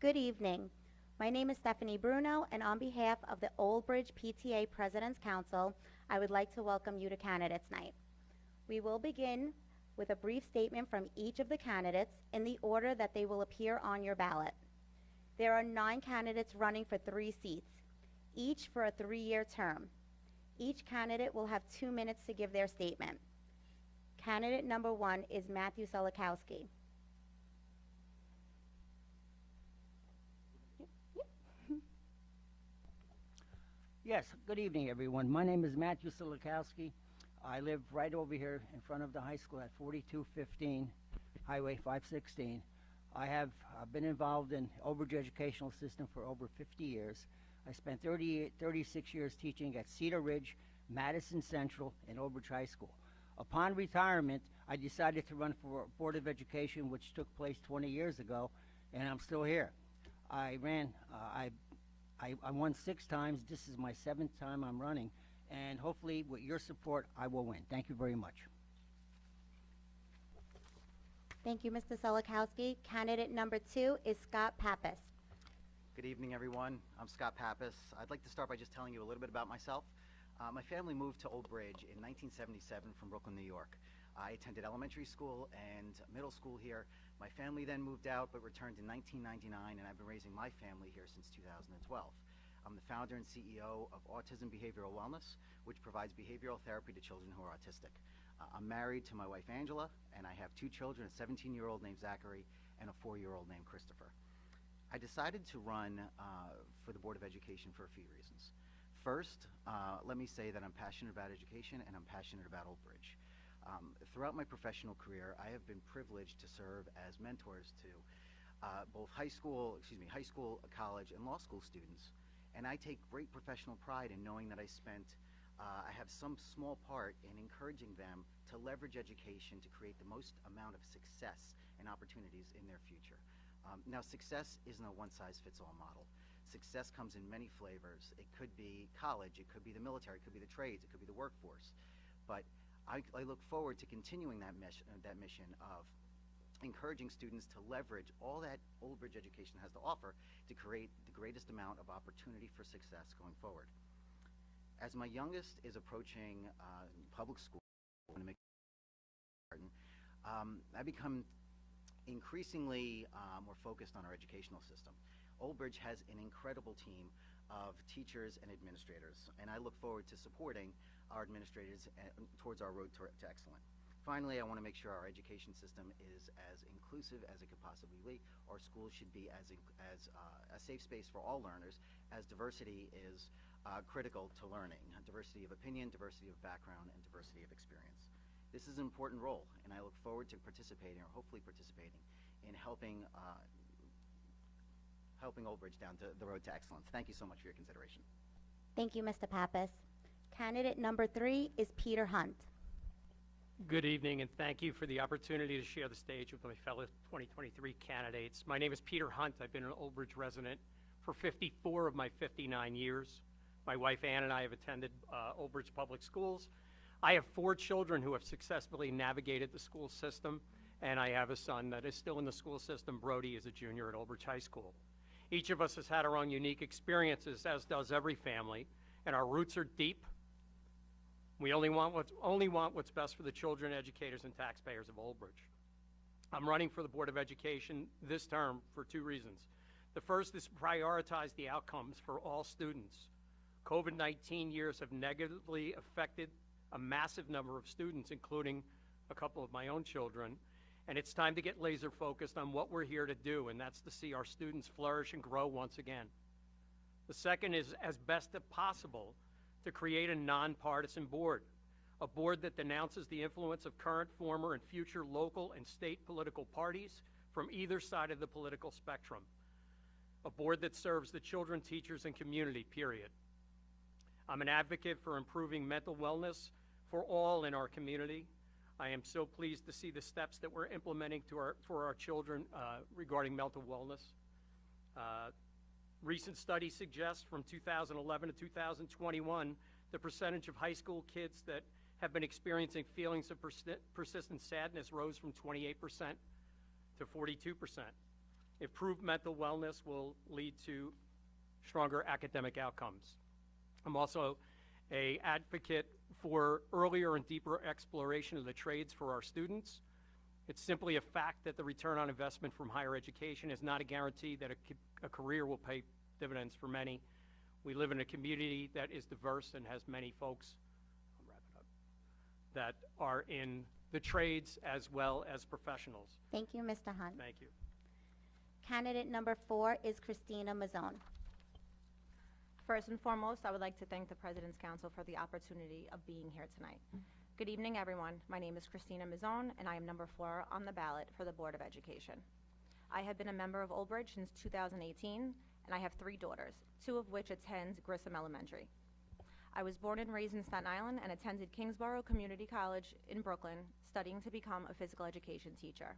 Good evening. My name is Stephanie Bruno, and on behalf of the Old Bridge PTA President's Council, I would like to welcome you to Candidates Night. We will begin with a brief statement from each of the candidates in the order that they will appear on your ballot. There are 9 candidates running for 3 seats, each for a 3-year term. Each candidate will have 2 minutes to give their statement. Candidate number 1 is Matthew Solikowski. Yes, good evening, everyone. My name is Matthew Solikowski. I live right over here in front of the high school at 4215 Highway 516. I have been involved in Old Bridge educational system for over 50 years. I spent 36 years teaching at Cedar Ridge, Madison Central, and Old Bridge High School. Upon retirement, I decided to run for Board of Education, which took place 20 years ago, and I'm still here. I won 6 times. This is my 7th time I'm running, and hopefully with your support, I will win. Thank you very much. Thank you, Mr. Solikowski. Candidate number 2 is Scott Pappas. Good evening, everyone. I'm Scott Pappas. I'd like to start by just telling you a little bit about myself. My family moved to Old Bridge in 1977 from Brooklyn, New York. I attended elementary school and middle school here. My family then moved out but returned in 1999, and I've been raising my family here since 2012. I'm the founder and CEO of Autism Behavioral Wellness, which provides behavioral therapy to children who are autistic. I'm married to my wife Angela, and I have 2 children, a 17-year-old named Zachary and a 4-year-old named Christopher. I decided to run for the Board of Education for a few reasons. First, let me say that I'm passionate about education and I'm passionate about Old Bridge. Throughout my professional career, I have been privileged to serve as mentors to both high school, college, and law school students. And I take great professional pride in knowing that I have some small part in encouraging them to leverage education to create the most amount of success and opportunities in their future. Now, success isn't a one-size-fits-all model. Success comes in many flavors. It could be college, it could be the military, it could be the trades, it could be the workforce. But I look forward to continuing that mission of encouraging students to leverage all that Old Bridge education has to offer to create the greatest amount of opportunity for success going forward. As my youngest is approaching public school, I become increasingly more focused on our educational system. Old Bridge has an incredible team of teachers and administrators, and I look forward to supporting our administrators towards our road to excellence. Finally, I want to make sure our education system is as inclusive as it could possibly be. Our schools should be as a safe space for all learners, as diversity is critical to learning. Diversity of opinion, diversity of background, and diversity of experience. This is an important role, and I look forward to participating, or hopefully participating, in helping Old Bridge down the road to excellence. Thank you so much for your consideration. Thank you, Mr. Pappas. Candidate number 3 is Peter Hunt. Good evening, and thank you for the opportunity to share the stage with my fellow 2023 candidates. My name is Peter Hunt. I've been an Old Bridge resident for 54 of my 59 years. My wife Ann and I have attended Old Bridge Public Schools. I have 4 children who have successfully navigated the school system, and I have a son that is still in the school system. Brody is a junior at Old Bridge High School. Each of us has had our own unique experiences, as does every family, and our roots are deep. We only want what's best for the children, educators, and taxpayers of Old Bridge. I'm running for the Board of Education this term for 2 reasons. The first is to prioritize the outcomes for all students. COVID-19 years have negatively affected a massive number of students, including a couple of my own children, and it's time to get laser focused on what we're here to do, and that's to see our students flourish and grow once again. The second is, as best as possible, to create a nonpartisan board, a board that denounces the influence of current, former, and future local and state political parties from either side of the political spectrum, a board that serves the children, teachers, and community, period. I'm an advocate for improving mental wellness for all in our community. I am so pleased to see the steps that we're implementing for our children regarding mental wellness. Recent studies suggest from 2011 to 2021, the percentage of high school kids that have been experiencing feelings of persistent sadness rose from 28% to 42%. Improved mental wellness will lead to stronger academic outcomes. I'm also an advocate for earlier and deeper exploration of the trades for our students. It's simply a fact that the return on investment from higher education is not a guarantee that a career will pay dividends for many. We live in a community that is diverse and has many folks, I'll wrap it up, that are in the trades as well as professionals. Thank you, Mr. Hunt. Thank you. Candidate number 4 is Christina Mazzone. First and foremost, I would like to thank the President's Council for the opportunity of being here tonight. Good evening, everyone. My name is Christina Mazzone, and I am number 4 on the ballot for the Board of Education. I have been a member of Old Bridge since 2018, and I have 3 daughters, 2 of which attend Grissom Elementary. I was born and raised in Staten Island and attended Kingsborough Community College in Brooklyn, studying to become a physical education teacher.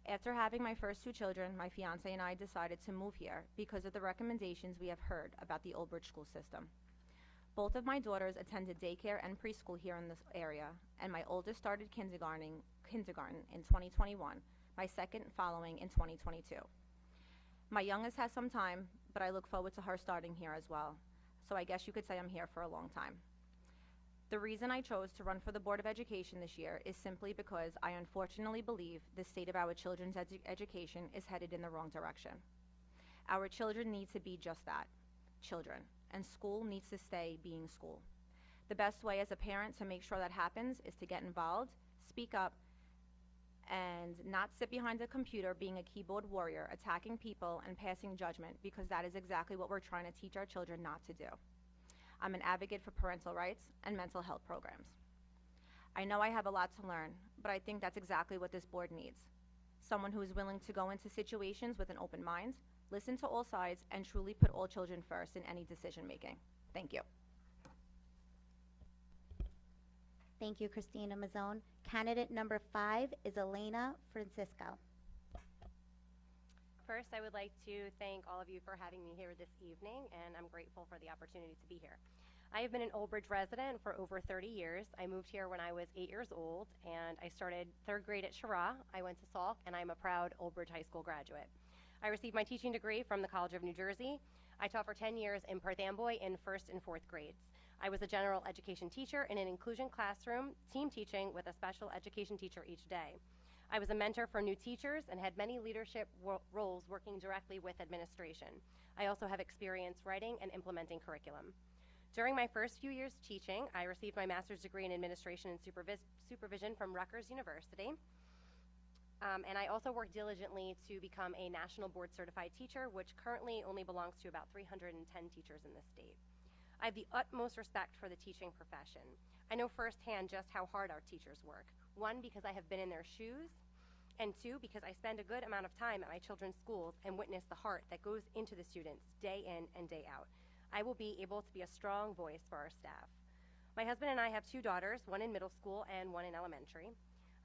After having my first 2 children, my fiance and I decided to move here because of the recommendations we have heard about the Old Bridge school system. Both of my daughters attended daycare and preschool here in this area, and my oldest started kindergarten in 2021, my second following in 2022. My youngest has some time, but I look forward to her starting here as well. So I guess you could say I'm here for a long time. The reason I chose to run for the Board of Education this year is simply because I unfortunately believe the state of our children's education is headed in the wrong direction. Our children need to be just that, children, and school needs to stay being school. The best way as a parent to make sure that happens is to get involved, speak up, and not sit behind a computer being a keyboard warrior, attacking people and passing judgment, because that is exactly what we're trying to teach our children not to do. I'm an advocate for parental rights and mental health programs. I know I have a lot to learn, but I think that's exactly what this board needs. Someone who is willing to go into situations with an open mind, listen to all sides, and truly put all children first in any decision making. Thank you. Thank you, Christina Mazzone. Candidate number 5 is Elena Francisco. First, I would like to thank all of you for having me here this evening, and I'm grateful for the opportunity to be here. I have been an Old Bridge resident for over 30 years. I moved here when I was 8 years old, and I started 3rd grade at Shara. I went to Salk, and I'm a proud Old Bridge High School graduate. I received my teaching degree from the College of New Jersey. I taught for 10 years in Perth Amboy in 1st and 4th grades. I was a general education teacher in an inclusion classroom, team teaching with a special education teacher each day. I was a mentor for new teachers and had many leadership roles working directly with administration. I also have experience writing and implementing curriculum. During my first few years teaching, I received my master's degree in administration and supervision from Rutgers University. And I also worked diligently to become a national board certified teacher, which currently only belongs to about 310 teachers in this state. I have the utmost respect for the teaching profession. I know firsthand just how hard our teachers work. 1, because I have been in their shoes, and 2, because I spend a good amount of time at my children's schools and witness the heart that goes into the students day in and day out. I will be able to be a strong voice for our staff. My husband and I have 2 daughters, 1 in middle school and 1 in elementary.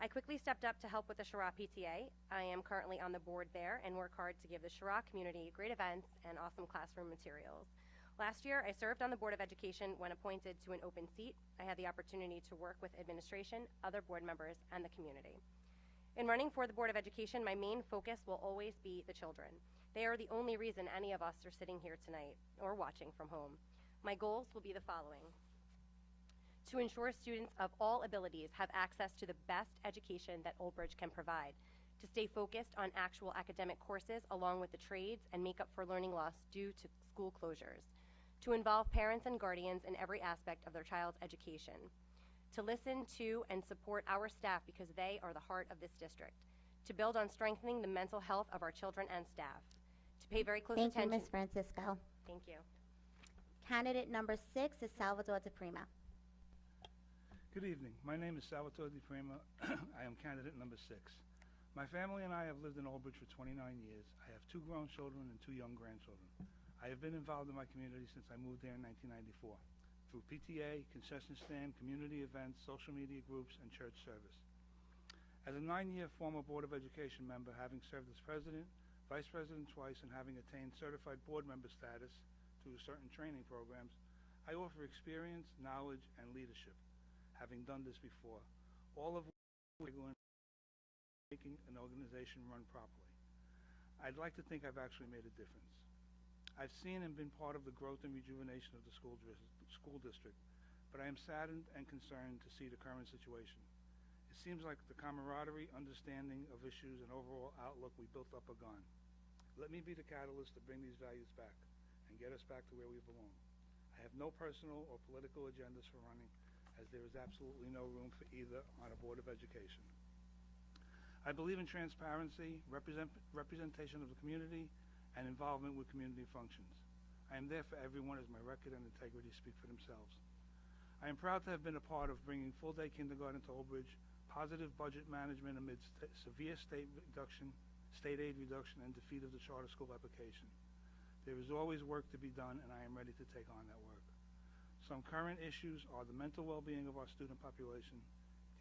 I quickly stepped up to help with the Shara PTA. I am currently on the board there and work hard to give the Shara community great events and awesome classroom materials. Last year, I served on the Board of Education when appointed to an open seat. I had the opportunity to work with administration, other board members, and the community. In running for the Board of Education, my main focus will always be the children. They are the only reason any of us are sitting here tonight or watching from home. My goals will be the following: to ensure students of all abilities have access to the best education that Old Bridge can provide, to stay focused on actual academic courses along with the trades and make up for learning loss due to school closures, to involve parents and guardians in every aspect of their child's education, to listen to and support our staff because they are the heart of this district, to build on strengthening the mental health of our children and staff, to pay very close Thank you, attention. Ms. Francisco. Thank you. Candidate number 6 is Salvador DePrima. Good evening. My name is Salvatore Di Prima. I am candidate number 6. My family and I have lived in Old Bridge for 29 years. I have 2 grown children and 2 young grandchildren. I have been involved in my community since I moved there in 1994, through PTA, concession stand, community events, social media groups, and church service. As a 9-year former Board of Education member, having served as president, vice president twice, and having attained certified board member status through certain training programs, I offer experience, knowledge, and leadership, having done this before, all of which are making an organization run properly. I'd like to think I've actually made a difference. I've seen and been part of the growth and rejuvenation of the school district, but I am saddened and concerned to see the current situation. It seems like the camaraderie, understanding of issues, and overall outlook we built up are gone. Let me be the catalyst to bring these values back and get us back to where we belong. I have no personal or political agendas for running, as there is absolutely no room for either on a Board of Education. I believe in transparency, representation of the community, and involvement with community functions. I am there for everyone as my record and integrity speak for themselves. I am proud to have been a part of bringing full-day kindergarten to Old Bridge, positive budget management amidst severe state aid reduction, and defeat of the charter school application. There is always work to be done, and I am ready to take on that work. Some current issues are the mental well-being of our student population,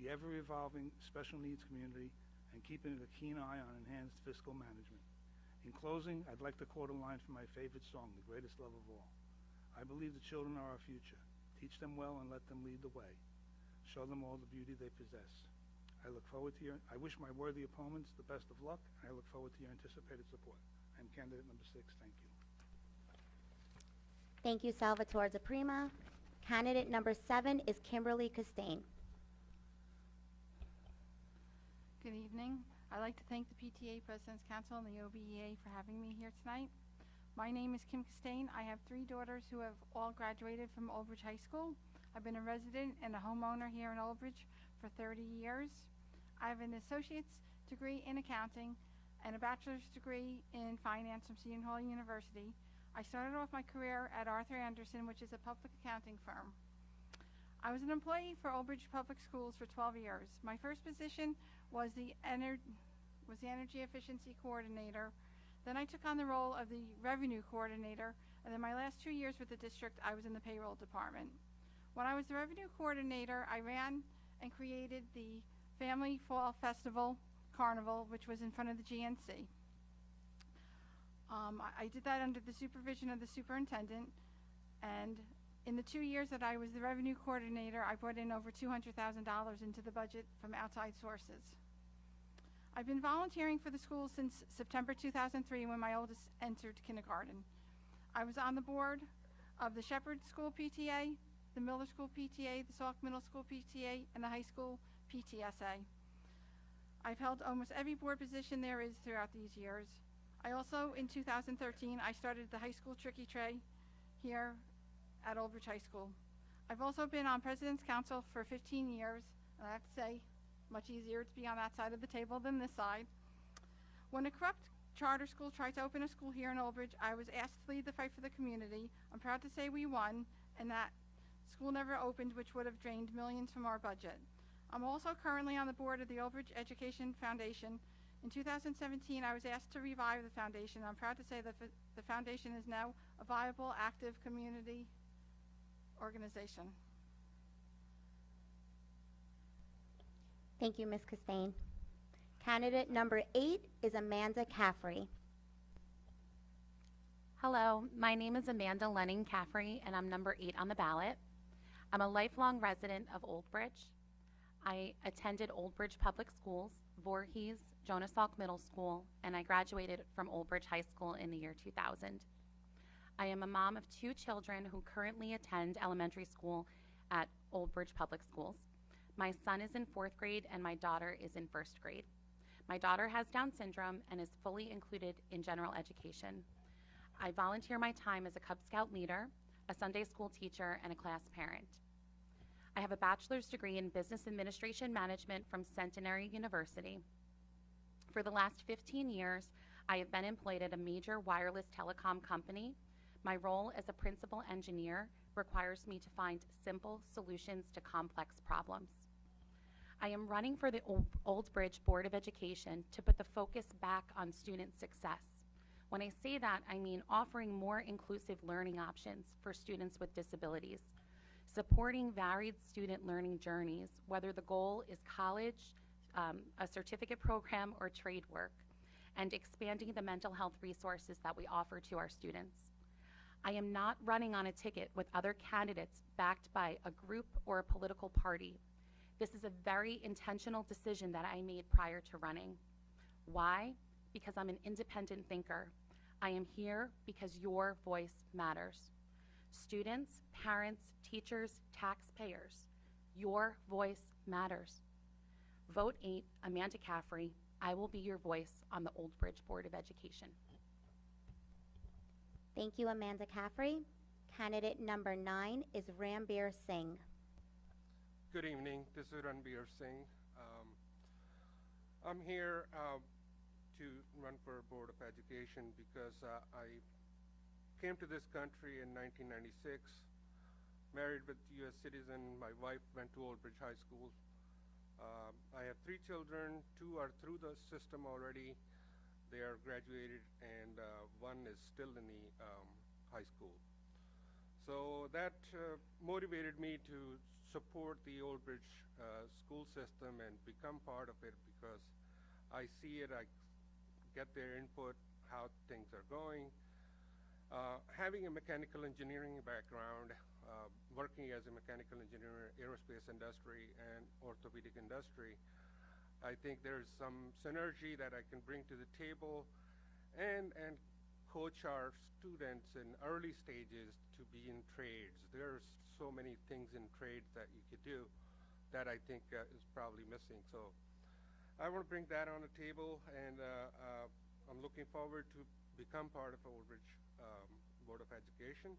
the ever-evolving special needs community, and keeping a keen eye on enhanced fiscal management. In closing, I'd like to quote a line from my favorite song, The Greatest Love of All. I believe the children are our future. Teach them well and let them lead the way. Show them all the beauty they possess. I wish my worthy opponents the best of luck, and I look forward to your anticipated support. I am candidate number 6. Thank you. Thank you, Salvatore DePrima. Candidate number 7 is Kimberly Costain. Good evening. I'd like to thank the PTA President's Council and the OBEA for having me here tonight. My name is Kim Costain. I have 3 daughters who have all graduated from Old Bridge High School. I've been a resident and a homeowner here in Old Bridge for 30 years. I have an associate's degree in accounting and a bachelor's degree in finance from Seton Hall University. I started off my career at Arthur Andersen, which is a public accounting firm. I was an employee for Old Bridge Public Schools for 12 years. My first position was the Energy Efficiency Coordinator. Then I took on the role of the Revenue Coordinator, and then my last 2 years with the district, I was in the Payroll Department. When I was the Revenue Coordinator, I ran and created the Family Fall Festival Carnival, which was in front of the GNC. I did that under the supervision of the superintendent, and in the 2 years that I was the Revenue Coordinator, I brought in over $200,000 into the budget from outside sources. I've been volunteering for the school since September 2003, when my oldest entered kindergarten. I was on the board of the Shepherd School PTA, the Miller School PTA, the Sauk Middle School PTA, and the high school PTSA. I've held almost every board position there is throughout these years. I also, in 2013, I started the high school Tricky Tray here at Old Bridge High School. I've also been on President's Council for 15 years, and I have to say, much easier to be on that side of the table than this side. When a corrupt charter school tried to open a school here in Old Bridge, I was asked to lead the fight for the community. I'm proud to say we won, and that school never opened, which would have drained millions from our budget. I'm also currently on the board of the Old Bridge Education Foundation. In 2017, I was asked to revive the foundation. I'm proud to say that the foundation is now a viable, active community organization. Thank you, Ms. Costain. Candidate number 8 is Amanda Caffrey. Hello, my name is Amanda Lenning Caffrey, and I'm number 8 on the ballot. I'm a lifelong resident of Old Bridge. I attended Old Bridge Public Schools, Voorhees, Jonas Salk Middle School, and I graduated from Old Bridge High School in the year 2000. I am a mom of 2 children who currently attend elementary school at Old Bridge Public Schools. My son is in 4th grade and my daughter is in 1st grade. My daughter has Down syndrome and is fully included in general education. I volunteer my time as a Cub Scout leader, a Sunday school teacher, and a class parent. I have a bachelor's degree in business administration management from Centenary University. For the last 15 years, I have been employed at a major wireless telecom company. My role as a principal engineer requires me to find simple solutions to complex problems. I am running for the Old Bridge Board of Education to put the focus back on student success. When I say that, I mean offering more inclusive learning options for students with disabilities, supporting varied student learning journeys, whether the goal is college, a certificate program, or trade work, and expanding the mental health resources that we offer to our students. I am not running on a ticket with other candidates backed by a group or a political party. This is a very intentional decision that I made prior to running. Why? because I'm an independent thinker. I am here because your voice matters. Students, parents, teachers, taxpayers, your voice matters. Vote 8, Amanda Caffrey. I will be your voice on the Old Bridge Board of Education. Thank you, Amanda Caffrey. Candidate number 9 is Rambir Singh. Good evening. This is Ranbir Singh. I'm here to run for Board of Education because I came to this country in 1996, married with U.S. citizen. My wife went to Old Bridge High School. I have 3 children. 2 are through the system already. They are graduated, and 1 is still in the high school. So that motivated me to support the Old Bridge school system and become part of it because I see it, I get their input, how things are going. Having a mechanical engineering background, working as a mechanical engineer in aerospace industry and orthopedic industry, I think there's some synergy that I can bring to the table and coach our students in early stages to be in trades. There's so many things in trades that you could do that I think is probably missing. So I want to bring that on the table, and I'm looking forward to become part of Old Bridge Board of Education.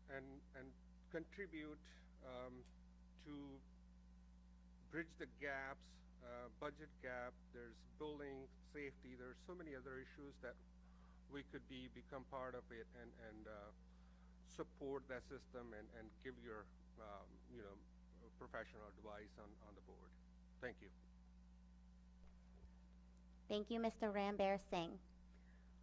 And contribute to bridge the gaps, budget gap. There's building safety. There's so many other issues that we could become part of it and support that system and give your professional advice on the board. Thank you. Thank you, Mr. Rambir Singh.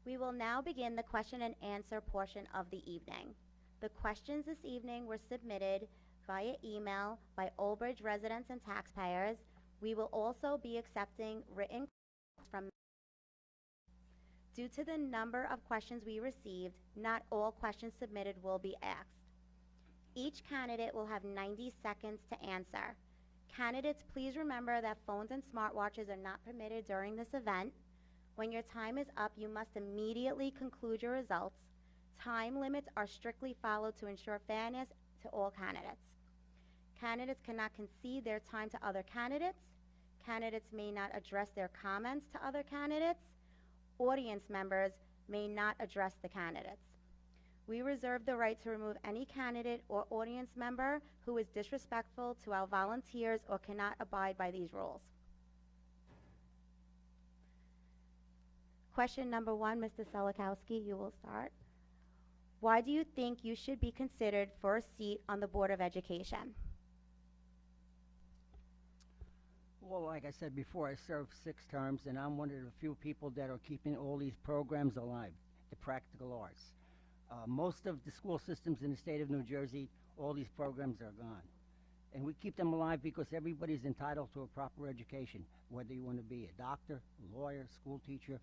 We will now begin the question and answer portion of the evening. The questions this evening were submitted via email by Old Bridge residents and taxpayers. We will also be accepting written questions from. Due to the number of questions we received, not all questions submitted will be asked. Each candidate will have 90 seconds to answer. Candidates, please remember that phones and smartwatches are not permitted during this event. When your time is up, you must immediately conclude your results. Time limits are strictly followed to ensure fairness to all candidates. Candidates cannot concede their time to other candidates. Candidates may not address their comments to other candidates. Audience members may not address the candidates. We reserve the right to remove any candidate or audience member who is disrespectful to our volunteers or cannot abide by these rules. Question number 1, Mr. Selakowski, you will start. Why do you think you should be considered for a seat on the Board of Education? Well, like I said before, I served 6 terms, and I'm one of the few people that are keeping all these programs alive, the practical arts. Most of the school systems in the state of New Jersey, all these programs are gone. And we keep them alive because everybody's entitled to a proper education, whether you want to be a doctor, a lawyer, school teacher,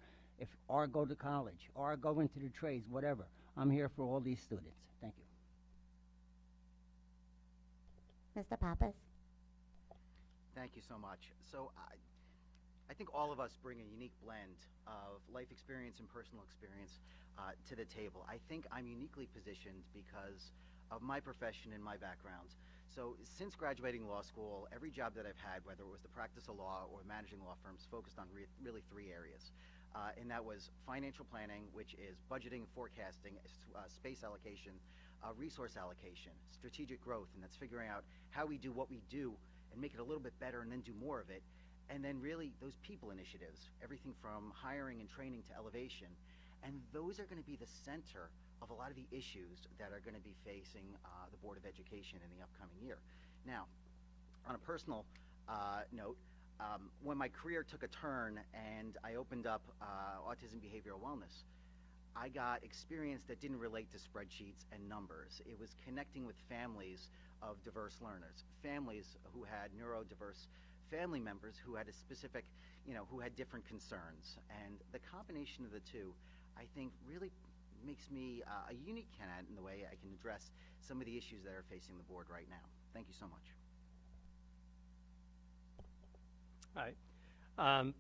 or go to college, or go into the trades, whatever. I'm here for all these students. Thank you. Mr. Pappas? Thank you so much. So I think all of us bring a unique blend of life experience and personal experience to the table. I think I'm uniquely positioned because of my profession and my background. So since graduating law school, every job that I've had, whether it was the practice of law or managing law firms, focused on really 3 areas. And that was financial planning, which is budgeting, forecasting, space allocation, resource allocation, strategic growth, and that's figuring out how we do what we do and make it a little bit better and then do more of it. And then really those people initiatives, everything from hiring and training to elevation. And those are going to be the center of a lot of the issues that are going to be facing the Board of Education in the upcoming year. Now, on a personal note, when my career took a turn and I opened up autism behavioral wellness, I got experience that didn't relate to spreadsheets and numbers. It was connecting with families of diverse learners, families who had neurodiverse family members who had a specific, who had different concerns. And the combination of the two, I think, really makes me a unique candidate in the way I can address some of the issues that are facing the board right now. Thank you so much. Hi.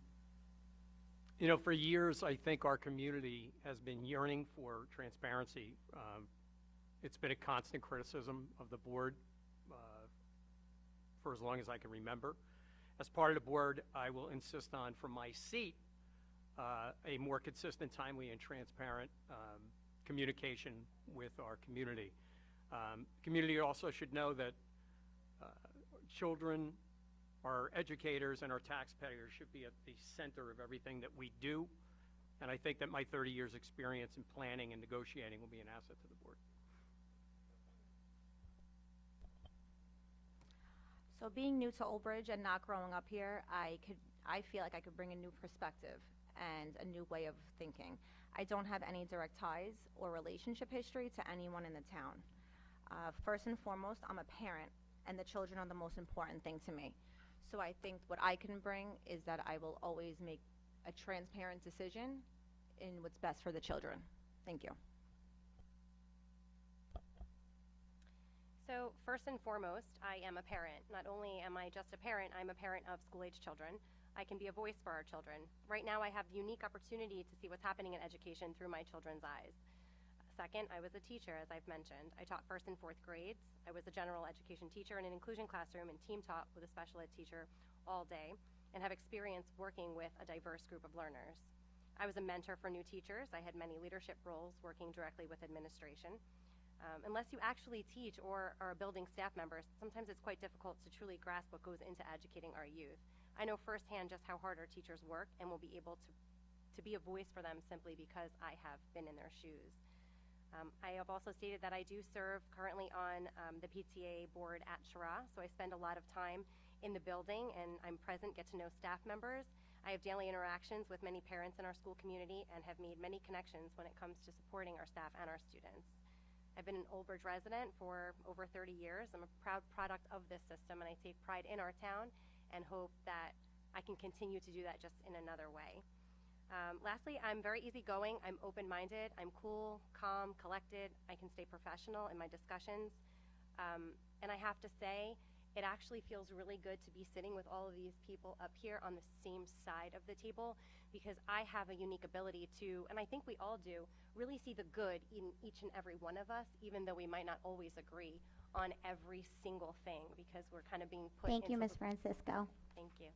You know, for years, I think our community has been yearning for transparency. It's been a constant criticism of the board for as long as I can remember. As part of the board, I will insist on, from my seat, a more consistent, timely, and transparent communication with our community. Community also should know that children, our educators, and our taxpayers should be at the center of everything that we do. And I think that my 30 years experience in planning and negotiating will be an asset to the board. So being new to Old Bridge and not growing up here, I feel like I could bring a new perspective and a new way of thinking. I don't have any direct ties or relationship history to anyone in the town. First and foremost, I'm a parent, and the children are the most important thing to me. So I think what I can bring is that I will always make a transparent decision in what's best for the children. Thank you. So first and foremost, I am a parent. Not only am I just a parent, I'm a parent of school-age children. I can be a voice for our children. Right now, I have the unique opportunity to see what's happening in education through my children's eyes. Second, I was a teacher, as I've mentioned. I taught 1st and 4th grades. I was a general education teacher in an inclusion classroom and team taught with a special ed teacher all day, and have experience working with a diverse group of learners. I was a mentor for new teachers. I had many leadership roles working directly with administration. Unless you actually teach or are building staff members, sometimes it's quite difficult to truly grasp what goes into educating our youth. I know firsthand just how hard our teachers work and will be able to be a voice for them simply because I have been in their shoes. I have also stated that I do serve currently on the PTA board at Shira, so I spend a lot of time in the building and I'm present, get to know staff members. I have daily interactions with many parents in our school community and have made many connections when it comes to supporting our staff and our students. I've been an Old Bridge resident for over 30 years. I'm a proud product of this system and I take pride in our town and hope that I can continue to do that just in another way. Lastly, I'm very easygoing, I'm open-minded, I'm cool, calm, collected, I can stay professional in my discussions, and I have to say, it actually feels really good to be sitting with all of these people up here on the same side of the table because I have a unique ability to, and I think we all do, really see the good in each and every one of us, even though we might not always agree on every single thing because we're kind of being put Thank you, into Ms. Francisco. Thank you.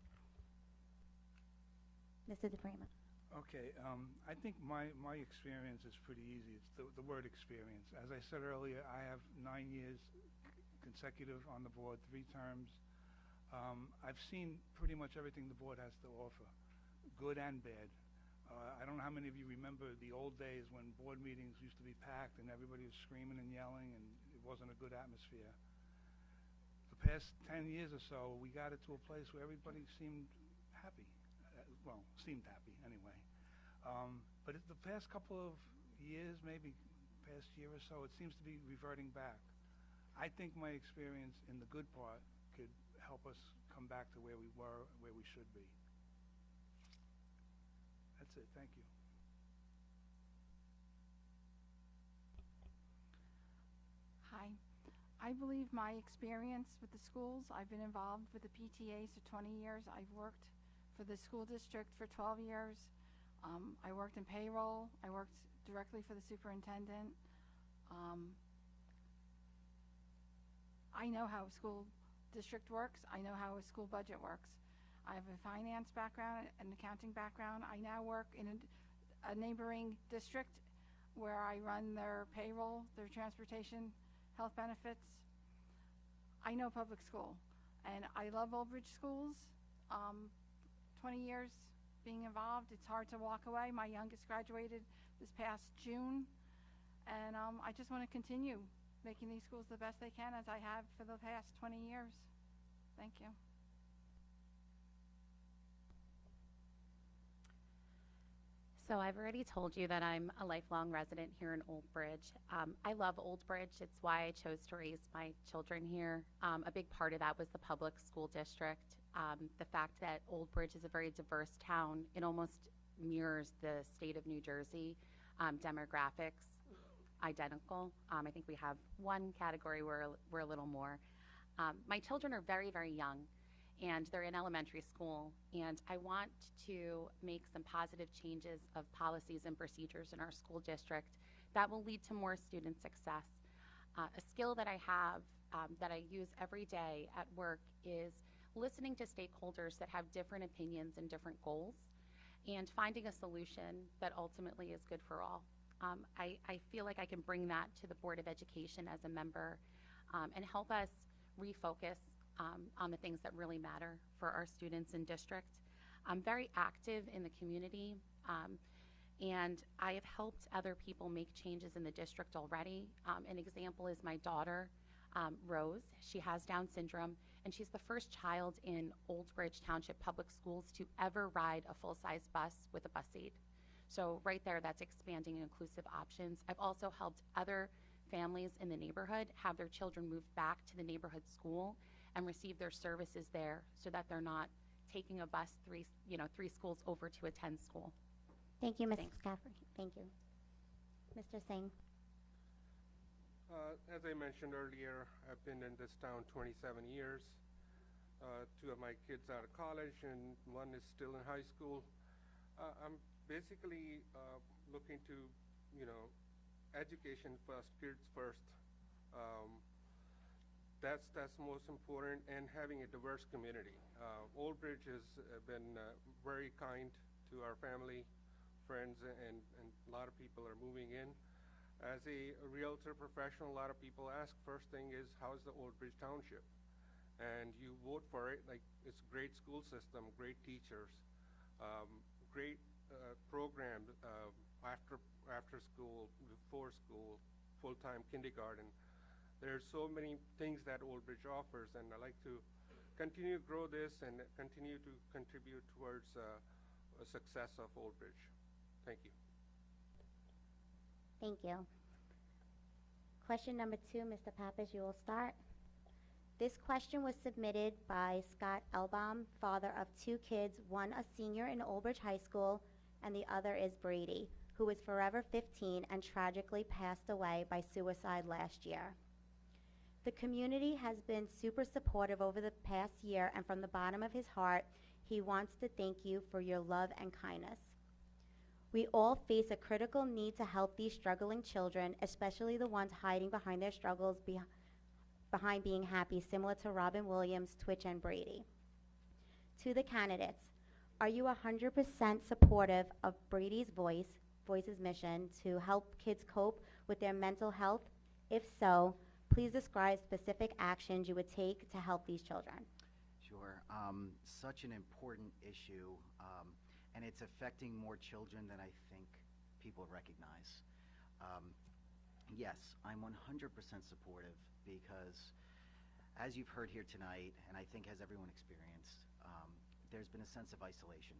Mr. DePrima. Okay, I think my experience is pretty easy. It's the word experience. As I said earlier, I have 9 years consecutive on the board, 3 terms. I've seen pretty much everything the board has to offer, good and bad. I don't know how many of you remember the old days when board meetings used to be packed and everybody was screaming and yelling and it wasn't a good atmosphere. The past 10 years or so, we got it to a place where everybody seemed happy. Well, seemed happy anyway. But the past couple of years, maybe past year or so, it seems to be reverting back. I think my experience in the good part could help us come back to where we were, where we should be. That's it. Thank you. Hi. I believe my experience with the schools, I've been involved with the PTAs for 20 years. I've worked for the school district for 12 years. I worked in payroll. I worked directly for the superintendent. I know how a school district works. I know how a school budget works. I have a finance background, an accounting background. I now work in a neighboring district where I run their payroll, their transportation, health benefits. I know public school, and I love Old Bridge schools. 20 years being involved, it's hard to walk away. My youngest graduated this past June, and I just want to continue making these schools the best they can as I have for the past 20 years. Thank you. So I've already told you that I'm a lifelong resident here in Old Bridge. I love Old Bridge. It's why I chose to raise my children here. A big part of that was the public school district. The fact that Old Bridge is a very diverse town, it almost mirrors the state of New Jersey demographics. identical. I think we have one category where we're a little more. My children are very, very young, and they're in elementary school, and I want to make some positive changes of policies and procedures in our school district that will lead to more student success. A skill that I have that I use every day at work is listening to stakeholders that have different opinions and different goals and finding a solution that ultimately is good for all. I feel like I can bring that to the Board of Education as a member and help us refocus on the things that really matter for our students in district. I'm very active in the community, and I have helped other people make changes in the district already. An example is my daughter, Rose. She has Down syndrome, and she's the first child in Old Bridge Township Public Schools to ever ride a full-size bus with a bus aid. So right there, that's expanding inclusive options. I've also helped other families in the neighborhood have their children moved back to the neighborhood school and receive their services there so that they're not taking a bus three schools over to attend school. Thank you, Ms. Thanks. Caffrey. Thank you. Mr. Singh. As I mentioned earlier, I've been in this town 27 years. 2 of my kids out of college and 1 is still in high school. I'm basically looking to, education first, kids first. That's most important, and having a diverse community. Old Bridge has been very kind to our family, friends, and a lot of people are moving in. As a realtor professional, a lot of people ask, first thing is, how's the Old Bridge Township? And you vote for it, like it's a great school system, great teachers, great programs after school, before school, full-time kindergarten. There's so many things that Old Bridge offers, and I like to continue to grow this and continue to contribute towards a success of Old Bridge. Thank you. Thank you. Question number 2, Mr. Pappas, you will start. This question was submitted by Scott Elbaum, father of 2 kids, one a senior in Old Bridge High School, and the other is Brady, who is forever 15 and tragically passed away by suicide last year. The community has been super supportive over the past year, and from the bottom of his heart, he wants to thank you for your love and kindness. We all face a critical need to help these struggling children, especially the ones hiding behind their struggles behind being happy, similar to Robin Williams, Twitch, and Brady. To the candidates, are you 100% supportive of Brady's Voice's mission to help kids cope with their mental health? If so, please describe specific actions you would take to help these children. Sure. Such an important issue, and it's affecting more children than I think people recognize. Yes, I'm 100% supportive because, as you've heard here tonight, and I think as everyone experienced, there's been a sense of isolation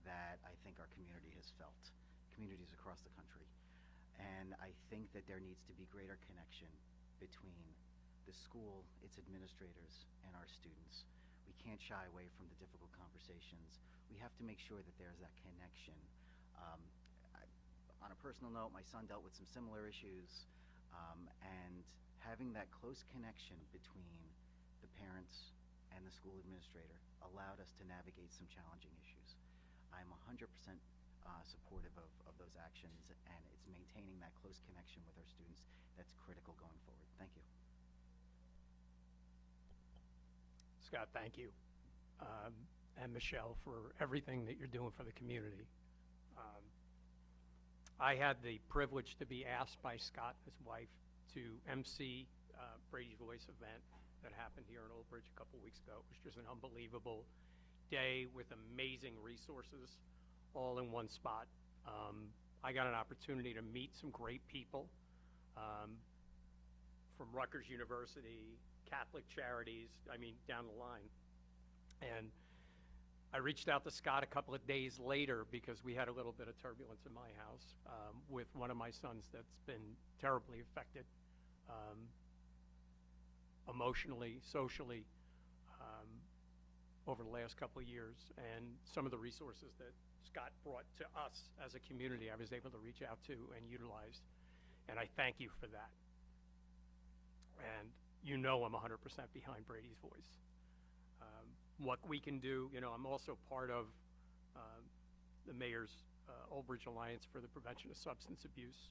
that I think our community has felt, communities across the country. And I think that there needs to be greater connection between the school, its administrators, and our students. We can't shy away from the difficult conversations. We have to make sure that there's that connection. On a personal note, my son dealt with some similar issues, and having that close connection between the parents and the school administrator allowed us to navigate some challenging issues. I'm 100% supportive of those actions, and it's maintaining that close connection with our students that's critical going forward. Thank you. Scott, thank you. And Michelle, for everything that you're doing for the community. I had the privilege to be asked by Scott, his wife, to MC Brady's Voice event that happened here in Old Bridge a couple weeks ago. It was just an unbelievable day with amazing resources all in one spot. I got an opportunity to meet some great people from Rutgers University, Catholic Charities, I mean, down the line. And I reached out to Scott a couple of days later because we had a little bit of turbulence in my house with one of my sons that's been terribly affected emotionally, socially, over the last couple of years. And some of the resources that Scott brought to us as a community, I was able to reach out to and utilize. and I thank you for that. And you know I'm 100% behind Brady's voice. What we can do, you know, I'm also part of the mayor's Old Bridge Alliance for the Prevention of Substance Abuse.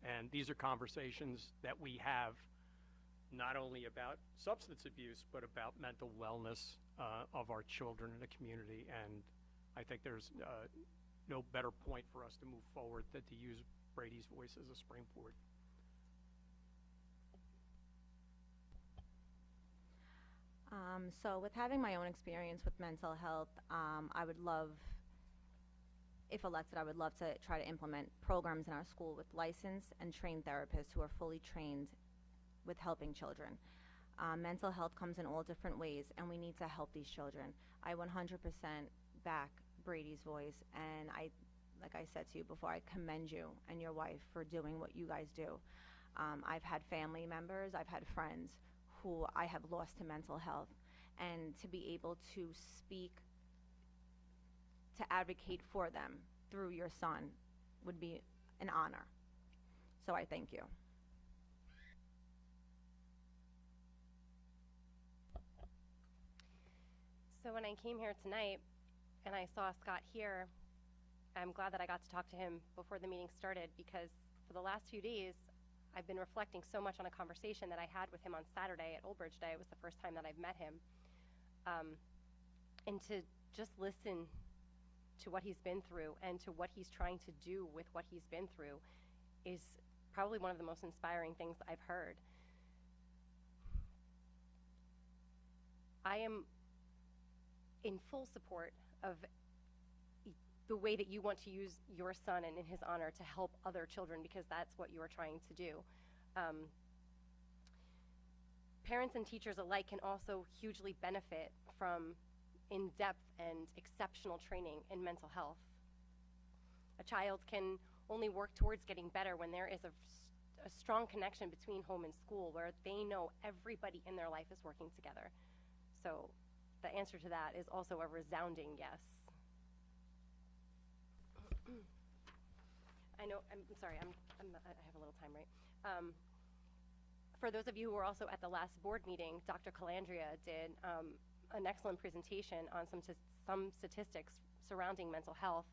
And these are conversations that we have not only about substance abuse, but about mental wellness of our children in the community. And I think there's no better point for us to move forward than to use Brady's voice as a springboard. So with having my own experience with mental health, I would love, if elected, I would love to try to implement programs in our school with licensed and trained therapists who are fully trained with helping children. Mental health comes in all different ways, and we need to help these children. I 100% back Brady's voice, and like I said to you before, I commend you and your wife for doing what you guys do. I've had family members, I've had friends who I have lost to mental health, and to be able to speak, to advocate for them through your son would be an honor. So I thank you. So when I came here tonight and I saw Scott here, I'm glad that I got to talk to him before the meeting started, because for the last few days I've been reflecting so much on a conversation that I had with him on Saturday at Old Bridge Day. It was the first time that I've met him. And to just listen to what he's been through and to what he's trying to do with what he's been through is probably one of the most inspiring things I've heard. I am in full support of the way that you want to use your son and in his honor to help other children, because that's what you are trying to do. Parents and teachers alike can also hugely benefit from in-depth and exceptional training in mental health. A child can only work towards getting better when there is a strong connection between home and school, where they know everybody in their life is working together. So the answer to that is also a resounding yes. I know, I'm sorry, I have a little time, right? For those of you who were also at the last board meeting, Dr. Calandria did an excellent presentation on some statistics surrounding mental health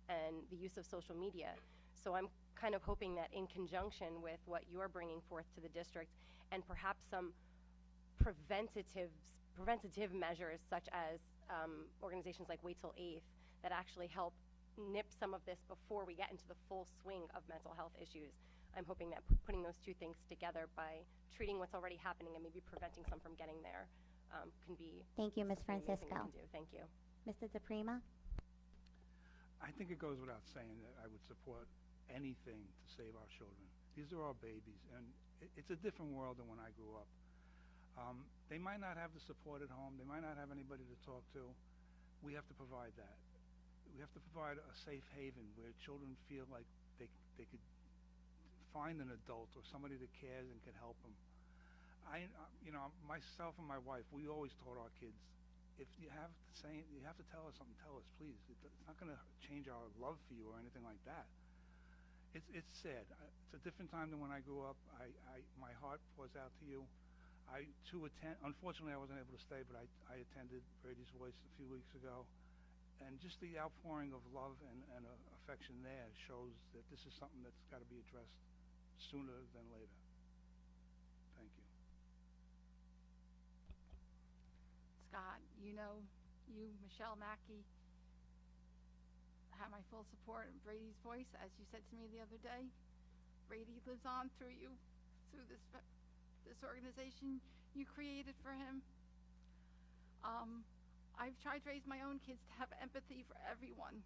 and the use of social media. So I'm kind of hoping that in conjunction with what you're bringing forth to the district, and perhaps some preventative measures such as organizations like Wait Till 8th that actually help nip some of this before we get into the full swing of mental health issues. I'm hoping that putting those two things together by treating what's already happening and maybe preventing some from getting there can be. Thank you, Ms. something amazing we Francisco. can do. Thank you. Mr. DePrima? I think it goes without saying that I would support anything to save our children. These are our babies, and it's a different world than when I grew up. They might not have the support at home. They might not have anybody to talk to. We have to provide that. We have to provide a safe haven where children feel like they could find an adult or somebody that cares and can help them. Myself and my wife, we always taught our kids, if you have to say, you have to tell us something, tell us, please. It's not going to change our love for you or anything like that. It's sad. It's a different time than when I grew up. My heart pours out to you. Unfortunately, I wasn't able to stay, but I attended Brady's Voice a few weeks ago. And just the outpouring of love and affection there shows that this is something that's got to be addressed sooner than later. Thank you. Scott, you know, Michelle Mackey, have my full support in Brady's Voice. As you said to me the other day, Brady lives on through you, through this organization you created for him. I've tried to raise my own kids to have empathy for everyone.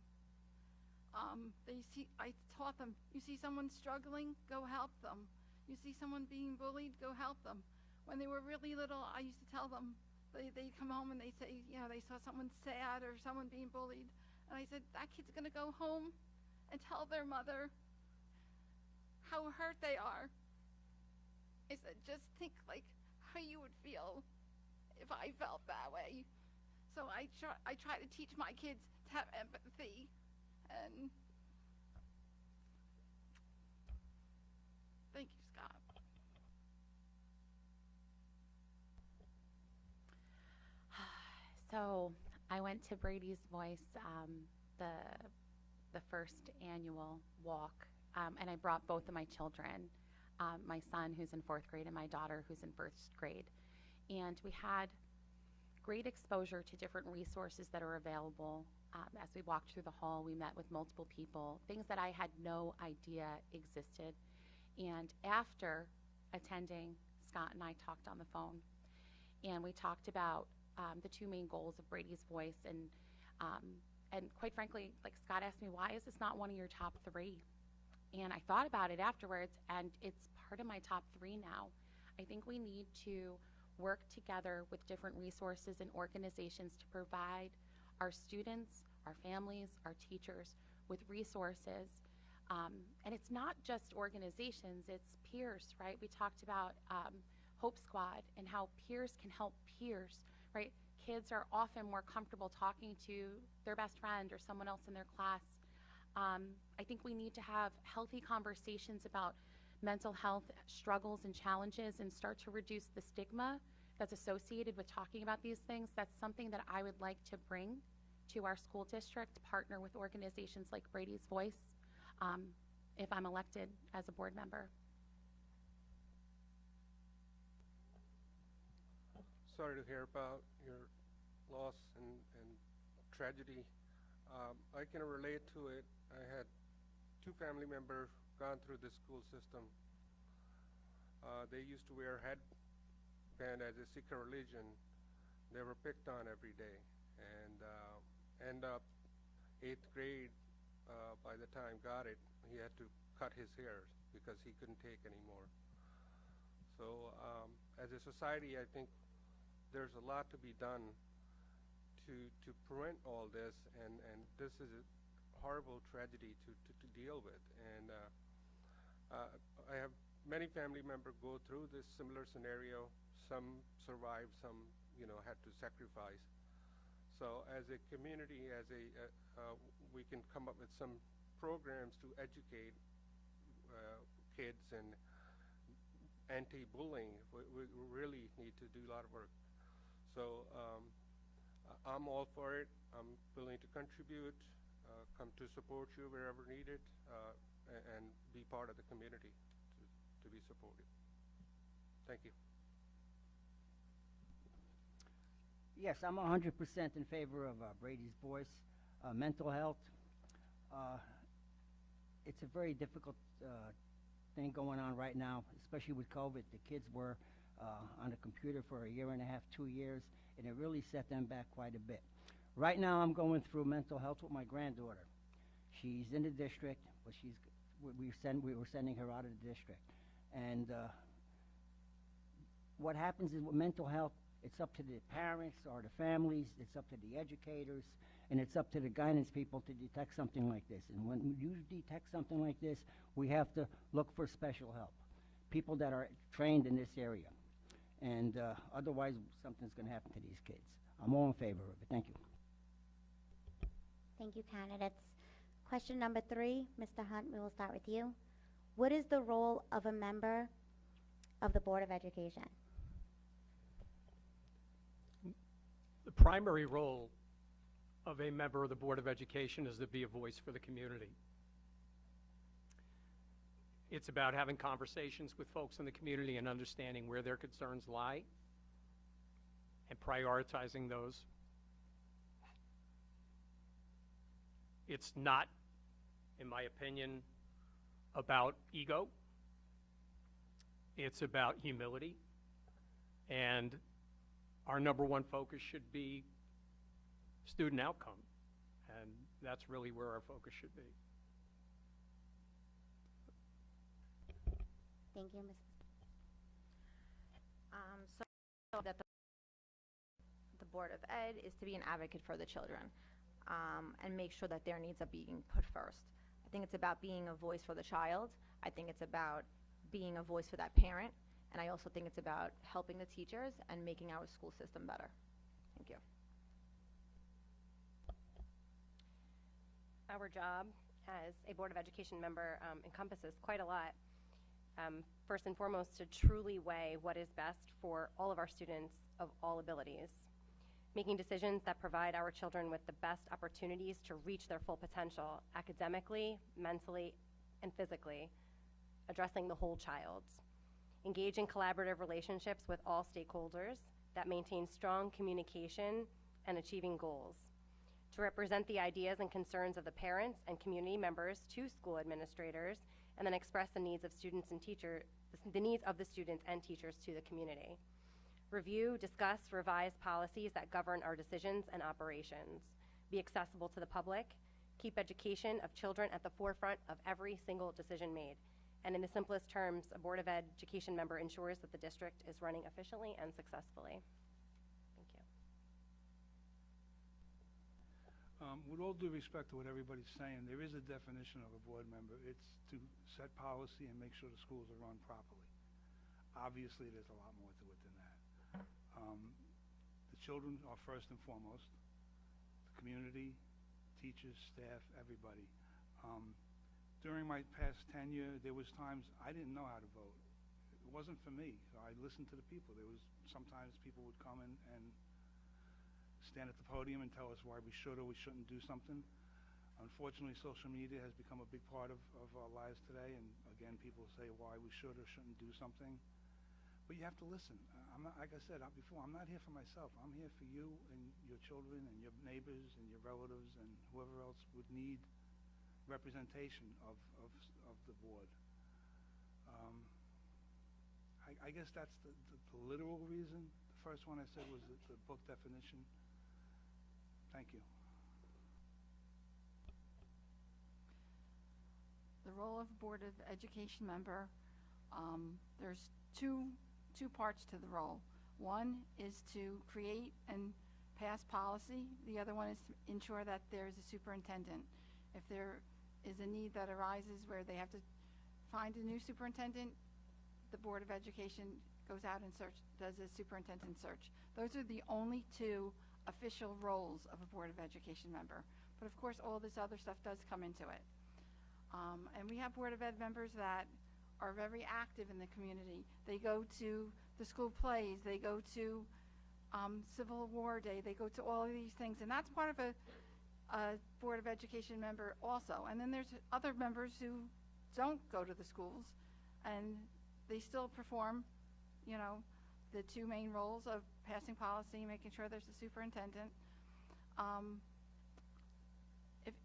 I taught them, you see someone struggling, go help them. You see someone being bullied, go help them. When they were really little, I used to tell them, they'd come home and they'd say, you know, they saw someone sad or someone being bullied. And I said, that kid's gonna go home and tell their mother how hurt they are. I said, just think like how you would feel if I felt that way. So I try to teach my kids to have empathy, and So I went to Brady's Voice, the the first annual walk, and I brought both of my children, my son who's in 4th grade and my daughter who's in 1st grade, and we had great exposure to different resources that are available. As we walked through the hall, we met with multiple people, things that I had no idea existed. And after attending, Scott and I talked on the phone, and we talked about the 2 main goals of Brady's Voice, and quite frankly, like Scott asked me, why is this not one of your top 3? And I thought about it afterwards, and it's part of my top 3 now. I think we need to work together with different resources and organizations to provide our students, our families, our teachers with resources. And it's not just organizations, it's peers, right? We talked about Hope Squad and how peers can help peers, right? Kids are often more comfortable talking to their best friend or someone else in their class. I think we need to have healthy conversations about mental health struggles and challenges and start to reduce the stigma that's associated with talking about these things. That's something that I would like to bring to our school district, partner with organizations like Brady's Voice, if I'm elected as a board member. Sorry to hear about your loss and tragedy. I can relate to it. I had 2 family members gone through the school system. They used to wear headband as a Sikh religion. They were picked on every day, and end up 8th grade. By the time got it, he had to cut his hair because he couldn't take anymore. So as a society, I think there's a lot to be done to prevent all this, and this is a horrible tragedy to deal with. And I have many family members go through this similar scenario. Some survived, some had to sacrifice. So as a community, we can come up with some programs to educate kids and anti-bullying. We really need to do a lot of work. So I'm all for it. I'm willing to contribute, come to support you wherever needed, and be part of the community to be supported. Thank you. Yes, I'm 100% in favor of Brady's Voice. Mental health, it's a very difficult thing going on right now, especially with COVID. The kids were on the computer for a year and a half, 2 years, and it really set them back quite a bit. Right now, I'm going through mental health with my granddaughter. She's in the district, but we were sending her out of the district. And what happens is with mental health, it's up to the parents or the families, it's up to the educators, and it's up to the guidance people to detect something like this. And when you detect something like this, we have to look for special help, people that are trained in this area. And otherwise, something's going to happen to these kids. I'm all in favor of it. Thank you. Thank you, candidates. Question number 3, Mr. Hunt, we will start with you. What is the role of a member of the Board of Education? The primary role of a member of the Board of Education is to be a voice for the community. It's about having conversations with folks in the community and understanding where their concerns lie and prioritizing those. It's not, in my opinion, about ego. It's about humility. And our number 1 focus should be student outcome. And that's really where our focus should be. Thank you, Ms. So that the Board of Ed is to be an advocate for the children, and make sure that their needs are being put first. I think it's about being a voice for the child. I think it's about being a voice for that parent. And I also think it's about helping the teachers and making our school system better. Thank you. Our job as a Board of Education member encompasses quite a lot. First and foremost, to truly weigh what is best for all of our students of all abilities. making decisions that provide our children with the best opportunities to reach their full potential academically, mentally, and physically, addressing the whole child. Engage in collaborative relationships with all stakeholders that maintain strong communication and achieving goals. To represent the ideas and concerns of the parents and community members to school administrators, and then express the needs of students and teachers, the needs of the students and teachers to the community. Review, discuss, revise policies that govern our decisions and operations. Be accessible to the public. Keep education of children at the forefront of every single decision made. And in the simplest terms, a Board of Education member ensures that the district is running efficiently and successfully. Thank you. With all due respect to what everybody's saying, there is a definition of a board member. It's to set policy and make sure the schools are run properly. Obviously, there's a lot more to it than that. The children are first and foremost, the community, teachers, staff, everybody. During my past tenure, there was times I didn't know how to vote. It wasn't for me, so I listened to the people. There was sometimes people would come in and stand at the podium and tell us why we should or we shouldn't do something. Unfortunately, social media has become a big part of our lives today, and again, people say why we should or shouldn't do something. But you have to listen. I'm not, like I said before, I'm not here for myself. I'm here for you and your children and your neighbors and your relatives and whoever else would need representation of the board. I guess that's the literal reason. The first one I said was the book definition. Thank you. The role of Board of Education member, there's two parts to the role. One is to create and pass policy. The other one is to ensure that there's a superintendent. If there is a need that arises where they have to find a new superintendent, the Board of Education goes out and does a superintendent search. Those are the only two official roles of a Board of Education member. But of course, all this other stuff does come into it. And we have Board of Ed members that are very active in the community. They go to the school plays, they go to Civil War Day, they go to all of these things, and that's part of a Board of Education member also. And then there's other members who don't go to the schools, and they still perform, you know, the two main roles of passing policy, making sure there's a superintendent.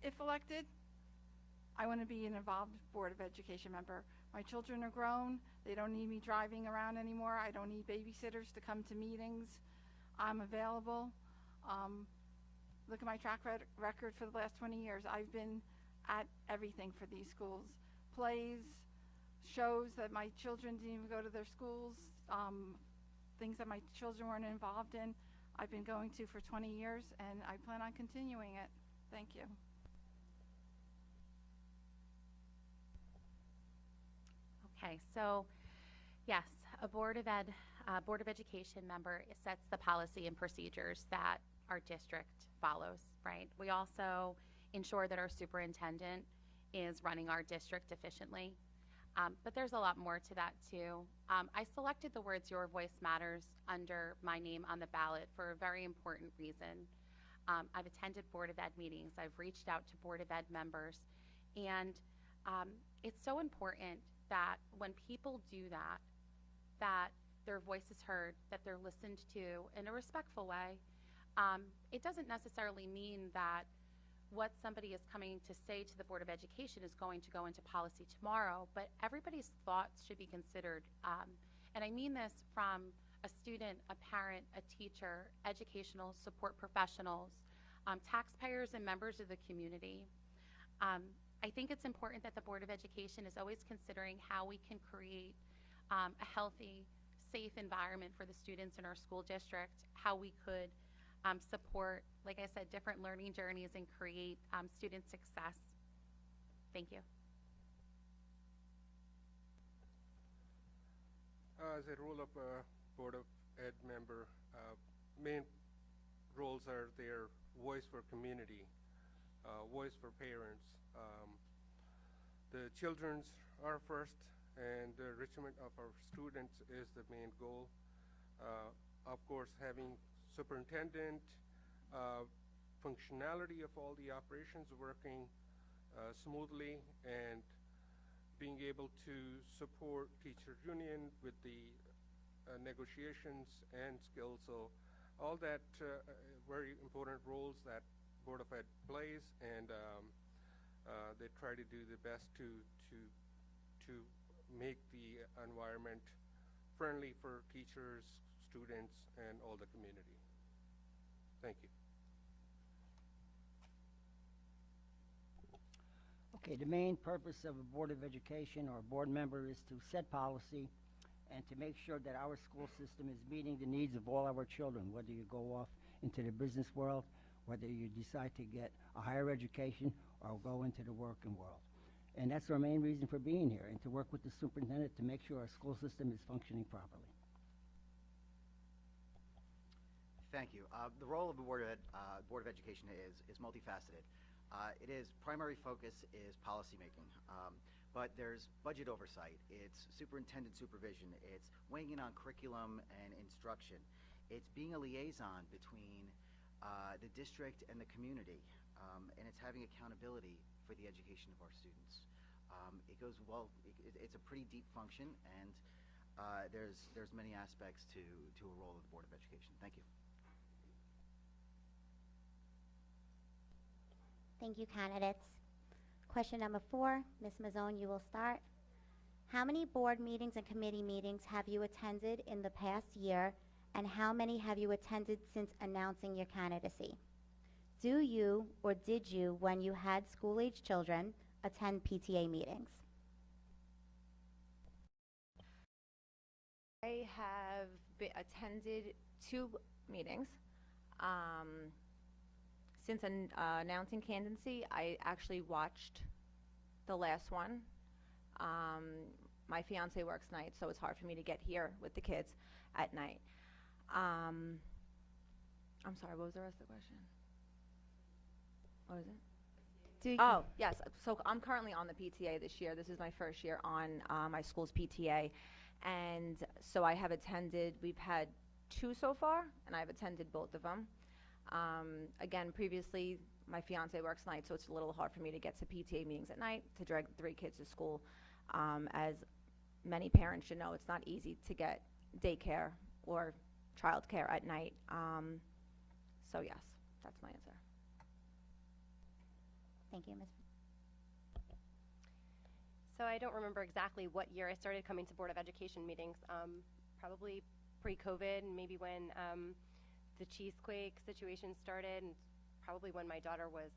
If elected, I want to be an involved Board of Education member. My children are grown. They don't need me driving around anymore. I don't need babysitters to come to meetings. I'm available. Look at my track record for the last 20 years. I've been at everything for these schools. Plays, shows that my children didn't even go to their schools, things that my children weren't involved in. I've been going to for 20 years, and I plan on continuing it. Thank you. Okay, so yes, a Board of Education member sets the policy and procedures that our district follows, right? We also ensure that our superintendent is running our district efficiently. But there's a lot more to that too. I selected the words "Your Voice Matters" under my name on the ballot for a very important reason. I've attended Board of Ed meetings, I've reached out to Board of Ed members, and it's so important that when people do that, that their voice is heard, that they're listened to in a respectful way. It doesn't necessarily mean that what somebody is coming to say to the Board of Education is going to go into policy tomorrow, but everybody's thoughts should be considered. And I mean this from a student, a parent, a teacher, educational support professionals, taxpayers and members of the community. I think it's important that the Board of Education is always considering how we can create a healthy, safe environment for the students in our school district, how we could support, like I said, different learning journeys and create student success. Thank you. As a role of a Board of Ed member, main roles are their voice for community, voice for parents. The children's are first, and the enrichment of our students is the main goal. Of course, having superintendent, functionality of all the operations working smoothly, and being able to support teacher union with the negotiations and skills. So all that very important roles that Board of Ed plays, and they try to do the best to make the environment friendly for teachers, students, and all the community. Thank you. Okay, the main purpose of a Board of Education or a board member is to set policy and to make sure that our school system is meeting the needs of all our children, whether you go off into the business world, whether you decide to get a higher education or go into the working world. And that's our main reason for being here, and to work with the superintendent to make sure our school system is functioning properly. Thank you. The role of the Board of Education is multifaceted. Its primary focus is policy making, but there's budget oversight, it's superintendent supervision, it's weighing in on curriculum and instruction, it's being a liaison between the district and the community, and it's having accountability for the education of our students. It's a pretty deep function, and there's many aspects to a role of the Board of Education. Thank you. Thank you, candidates. Question number 4, Ms. Mazzone, you will start. How many board meetings and committee meetings have you attended in the past year, and how many have you attended since announcing your candidacy? Do you or did you, when you had school-age children, attend PTA meetings? I have attended 2 meetings. Since announcing candidacy, I actually watched the last one. My fiance works nights, so it's hard for me to get here with the kids at night. I'm sorry, what was the rest of the question? What was it? Oh, yes. So I'm currently on the PTA this year. This is my first year on my school's PTA. And so I have attended, we've had 2 so far, and I've attended both of them. Again, previously, my fiance works nights, so it's a little hard for me to get to PTA meetings at night to drag 3 kids to school. As many parents should know, it's not easy to get daycare or childcare at night. So yes, that's my answer. Thank you, Ms. So I don't remember exactly what year I started coming to Board of Education meetings. Probably pre-COVID, maybe when the Cheesequake situation started, and probably when my daughter was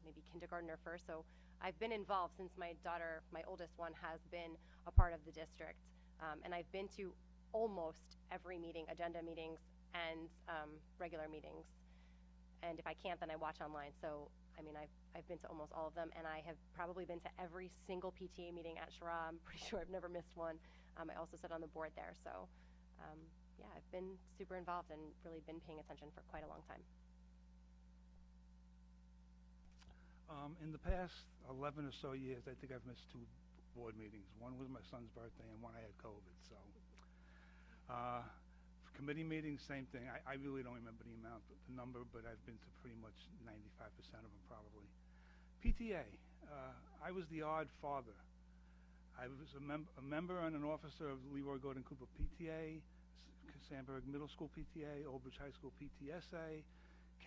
maybe kindergarten or first. So I've been involved since my daughter, my oldest one, has been a part of the district. And I've been to almost every meeting, agenda meetings and regular meetings. And if I can't, then I watch online. So, I mean, I've been to almost all of them, and I have probably been to every single PTA meeting at Shara. I'm pretty sure I've never missed one. I also sit on the board there. So, yeah, I've been super involved and really been paying attention for quite a long time. In the past 11 or so years, I think I've missed 2 board meetings. One was my son's birthday, and one I had COVID. So, for committee meetings, same thing. I really don't remember the number, but I've been to pretty much 95% of them probably. PTA, I was the odd father. I was a member and an officer of Leroy Gordon Cooper PTA, Sandburg Middle School PTA, Old Bridge High School PTSA,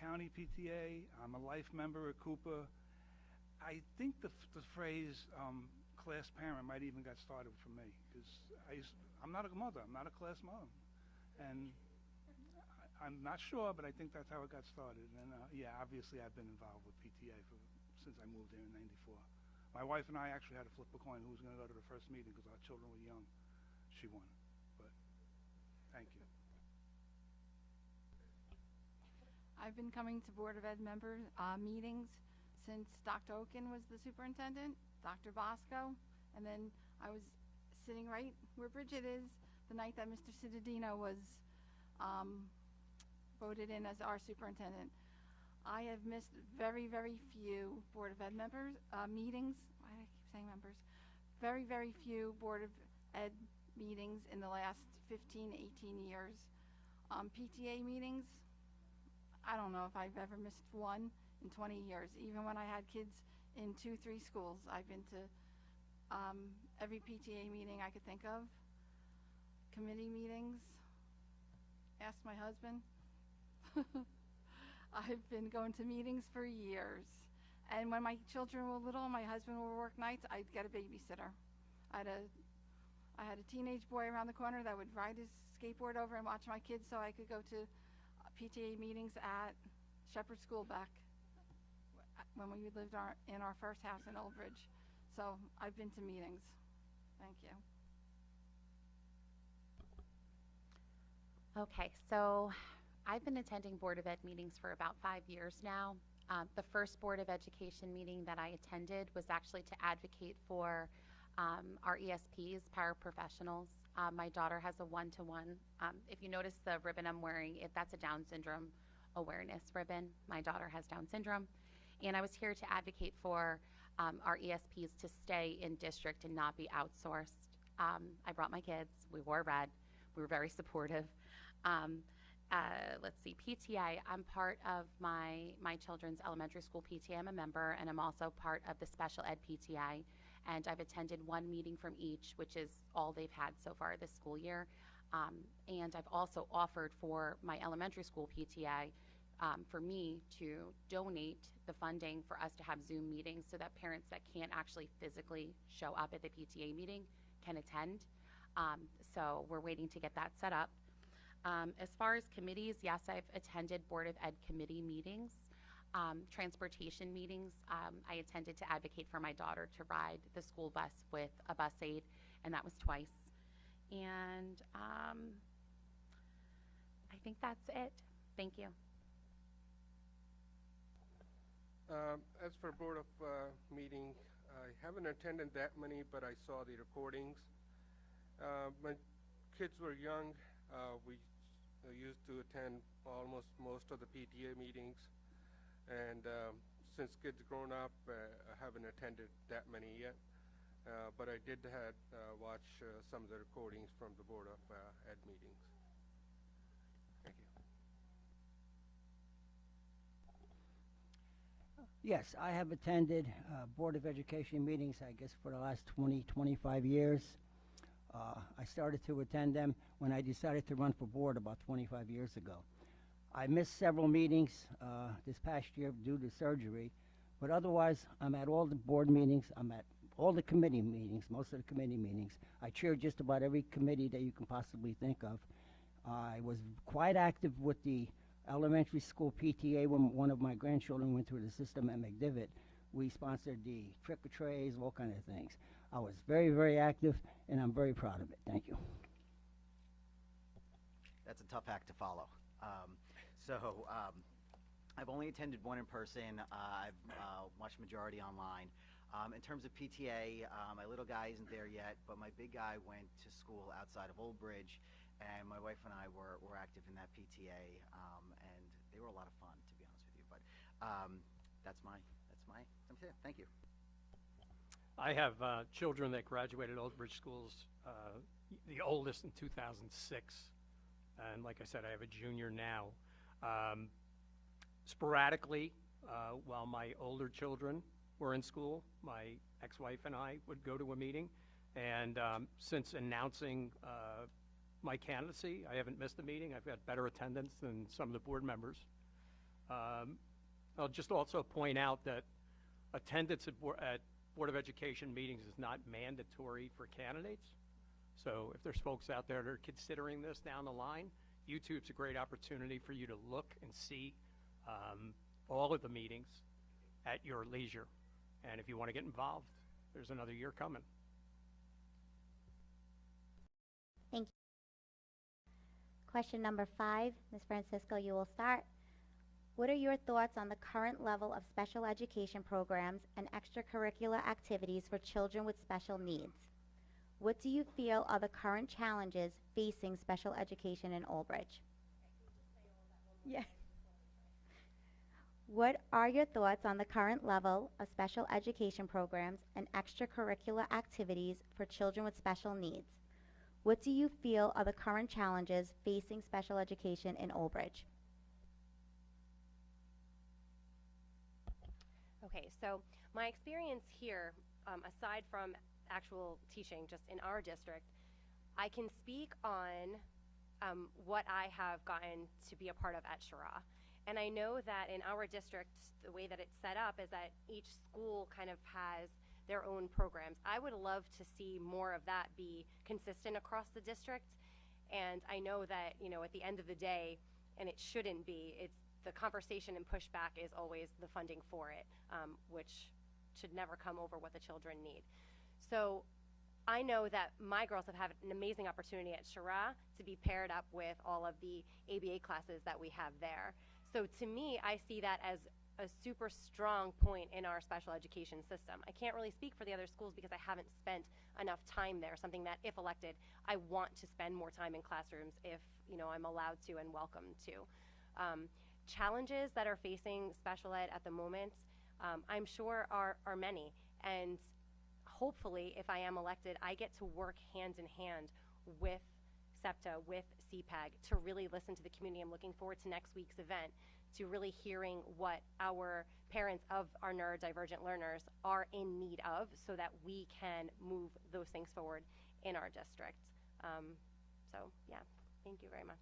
County PTA. I'm a life member at Cooper. I think the phrase class parent might even got started for me, because I'm not a mother. I'm not a class mom. And I'm not sure, but I think that's how it got started. And yeah, obviously I've been involved with PTA since I moved here in '94. My wife and I actually had to flip a coin who was going to go to the first meeting because our children were young. She won. But thank you. I've been coming to Board of Ed member meetings since Dr. Oken was the superintendent, Dr. Bosco, and then I was sitting right where Bridget is the night that Mr. Cittadino was voted in as our superintendent. I have missed very, very few Board of Ed members meetings. Why do I keep saying members? Very, very few Board of Ed meetings in the last 15, 18 years. PTA meetings, I don't know if I've ever missed one in 20 years. Even when I had kids in 2-3 schools, I've been to every PTA meeting I could think of, committee meetings. Ask my husband. I've been going to meetings for years. And when my children were little and my husband would work nights, I'd get a babysitter. I had a teenage boy around the corner that would ride his skateboard over and watch my kids so I could go to PTA meetings at Shepherd School back when we lived in our first house in Old Bridge. So I've been to meetings. Thank you. Okay, so I've been attending Board of Ed meetings for about 5 years now. The first Board of Education meeting that I attended was actually to advocate for our ESPs, paraprofessionals. My daughter has a one-to-one. If you notice the ribbon I'm wearing, that's a Down syndrome awareness ribbon. My daughter has Down syndrome. And I was here to advocate for our ESPs to stay in district and not be outsourced. I brought my kids. We wore red. We were very supportive. Let's see, PTA, I'm part of my children's elementary school PTA. I'm a member, and I'm also part of the special ed PTA. And I've attended one meeting from each, which is all they've had so far this school year. And I've also offered for my elementary school PTA for me to donate the funding for us to have Zoom meetings so that parents that can't actually physically show up at the PTA meeting can attend. So we're waiting to get that set up. As far as committees, yes, I've attended Board of Ed committee meetings. Transportation meetings, I attended to advocate for my daughter to ride the school bus with a bus aide, and that was twice. And I think that's it. Thank you. As for Board of meeting, I haven't attended that many, but I saw the recordings. When kids were young, we used to attend almost most of the PTA meetings. And since kids grown up, I haven't attended that many yet. But I did watch some of the recordings from the Board of Ed meetings. Thank you. Yes, I have attended Board of Education meetings, I guess, for the last 25 years. I started to attend them when I decided to run for board about 25 years ago. I missed several meetings this past year due to surgery, but otherwise, I'm at all the board meetings. I'm at all the committee meetings, most of the committee meetings. I chair just about every committee that you can possibly think of. I was quite active with the elementary school PTA when one of my grandchildren went through the system at McDivitt. We sponsored the trick-or-trays, all kind of things. I was very, very active, and I'm very proud of it. Thank you. That's a tough act to follow. I've only attended one in person. I've watched majority online. In terms of PTA, my little guy isn't there yet, but my big guy went to school outside of Old Bridge, and my wife and I were active in that PTA, and they were a lot of fun, to be honest with you. But that's it. Thank you. I have children that graduated Old Bridge schools, the oldest in 2006. And like I said, I have a junior now. Sporadically, while my older children were in school, my ex-wife and I would go to a meeting. And since announcing my candidacy, I haven't missed a meeting. I've got better attendance than some of the board members. I'll just also point out that attendance at Board of Education meetings is not mandatory for candidates. So if there's folks out there that are considering this down the line, YouTube's a great opportunity for you to look and see all of the meetings at your leisure. And if you want to get involved, there's another year coming. Thank you. Question number 5, Ms. Francisco, you will start. What are your thoughts on the current level of special education programs and extracurricular activities for children with special needs? What do you feel are the current challenges facing special education in Old Bridge? Yeah. What are your thoughts on the current level of special education programs and extracurricular activities for children with special needs? What do you feel are the current challenges facing special education in Old Bridge? Okay, so my experience here, aside from actual teaching just in our district, I can speak on what I have gotten to be a part of at Shara. And I know that in our district, the way that it's set up is that each school kind of has their own programs. I would love to see more of that be consistent across the district. And I know that, you know, at the end of the day, and it shouldn't be, it's the conversation and pushback is always the funding for it, which should never come over what the children need. So I know that my girls have had an amazing opportunity at Shara to be paired up with all of the ABA classes that we have there. So to me, I see that as a super strong point in our special education system. I can't really speak for the other schools because I haven't spent enough time there, something that if elected, I want to spend more time in classrooms if, you know, I'm allowed to and welcome to. Challenges that are facing special ed at the moment, I'm sure are many. And hopefully, if I am elected, I get to work hand in hand with SEPTA, with CPAG, to really listen to the community. I'm looking forward to next week's event, to really hearing what our parents of our neurodivergent learners are in need of so that we can move those things forward in our district. So, yeah, thank you very much.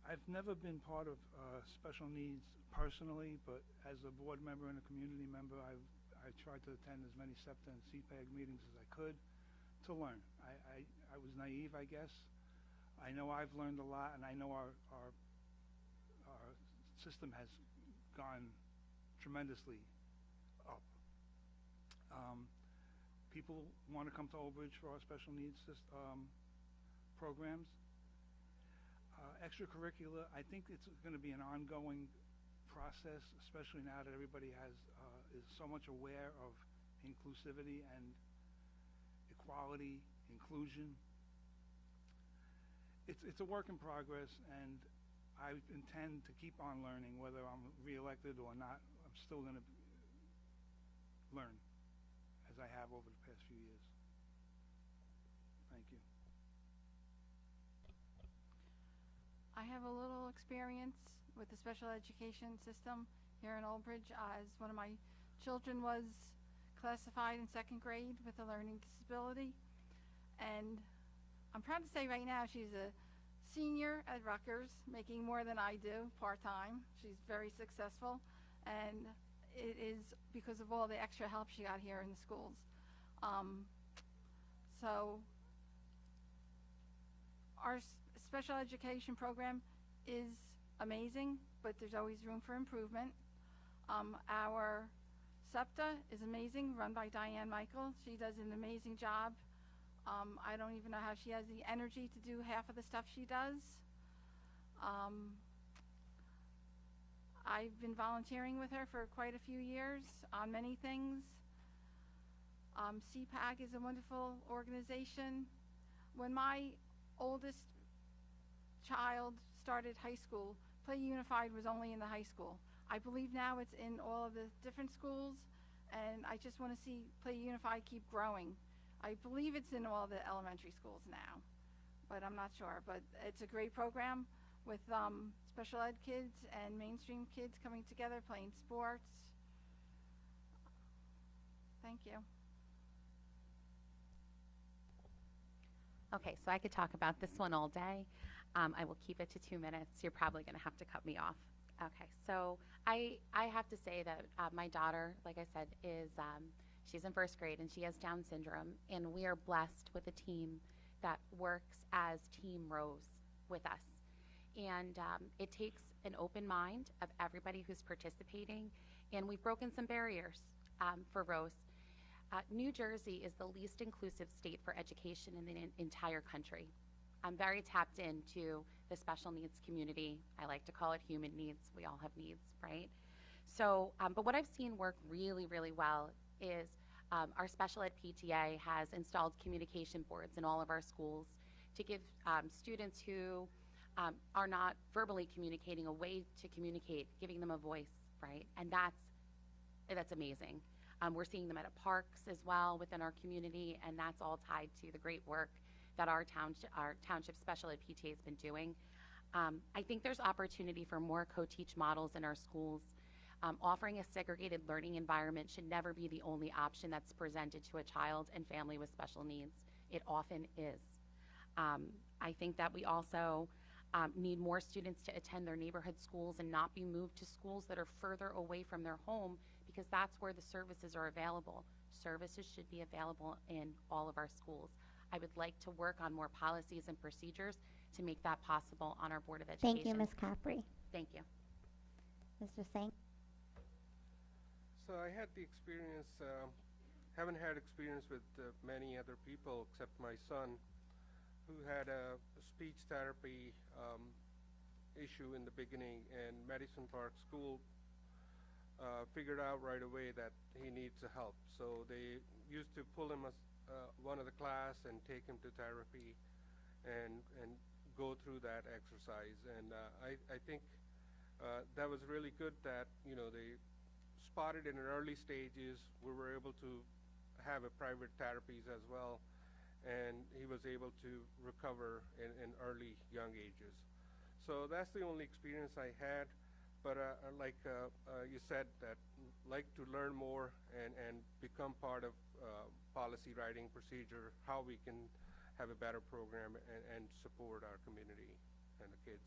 I've never been part of special needs personally, but as a board member and a community member, I tried to attend as many SEPTA and CPAG meetings as I could to learn. I was naive, I guess. I know I've learned a lot, and I know our system has gone tremendously up. People want to come to Old Bridge for our special needs programs. Extracurricular, I think it's going to be an ongoing process, especially now that everybody is so much aware of inclusivity and equality, inclusion. It's a work in progress, and I intend to keep on learning, whether I'm reelected or not. I'm still going to learn, as I have over the past few years. Thank you. I have a little experience with the special education system here in Old Bridge, as one of my children was classified in 2nd grade with a learning disability. And I'm proud to say right now she's a senior at Rutgers, making more than I do part-time. She's very successful, and it is because of all the extra help she got here in the schools. So our special education program is amazing, but there's always room for improvement. Our SEPTA is amazing, run by Diane Michael. She does an amazing job. I don't even know how she has the energy to do half of the stuff she does. I've been volunteering with her for quite a few years on many things. CPAG is a wonderful organization. When my oldest child started high school, Play Unified was only in the high school. I believe now it's in all of the different schools, and I just want to see Play Unified keep growing. I believe it's in all the elementary schools now, but I'm not sure. But it's a great program with special ed kids and mainstream kids coming together, playing sports. Thank you. Okay, so I could talk about this one all day. I will keep it to 2 minutes. You're probably going to have to cut me off. Okay, so I have to say that my daughter, like I said, is she's in 1st grade and she has Down syndrome, and we are blessed with a team that works as Team Rose with us. And it takes an open mind of everybody who's participating, and we've broken some barriers for Rose. New Jersey is the least inclusive state for education in the entire country. I'm very tapped into the special needs community. I like to call it human needs. We all have needs, right? So, but what I've seen work really, really well is our special ed PTA has installed communication boards in all of our schools to give students who are not verbally communicating a way to communicate, giving them a voice, right? And that's amazing. We're seeing them at parks as well within our community, and that's all tied to the great work that our township special ed PTA has been doing. I think there's opportunity for more co-teach models in our schools. Offering a segregated learning environment should never be the only option that's presented to a child and family with special needs. It often is. I think that we also need more students to attend their neighborhood schools and not be moved to schools that are further away from their home, because that's where the services are available. Services should be available in all of our schools. I would like to work on more policies and procedures to make that possible on our Board of Education. Thank you, Ms. Caffrey. Thank you. Mr. Singh? So I had the experience, haven't had experience with many other people except my son, who had a speech therapy issue in the beginning, and Madison Park School figured out right away that he needs help. So they used to pull him as one of the class and take him to therapy and go through that exercise. And I think that was really good that, you know, they spotted in early stages. We were able to have a private therapies as well, and he was able to recover in early young ages. So that's the only experience I had, but like you said, that like to learn more and become part of policy writing procedure, how we can have a better program and support our community and the kids.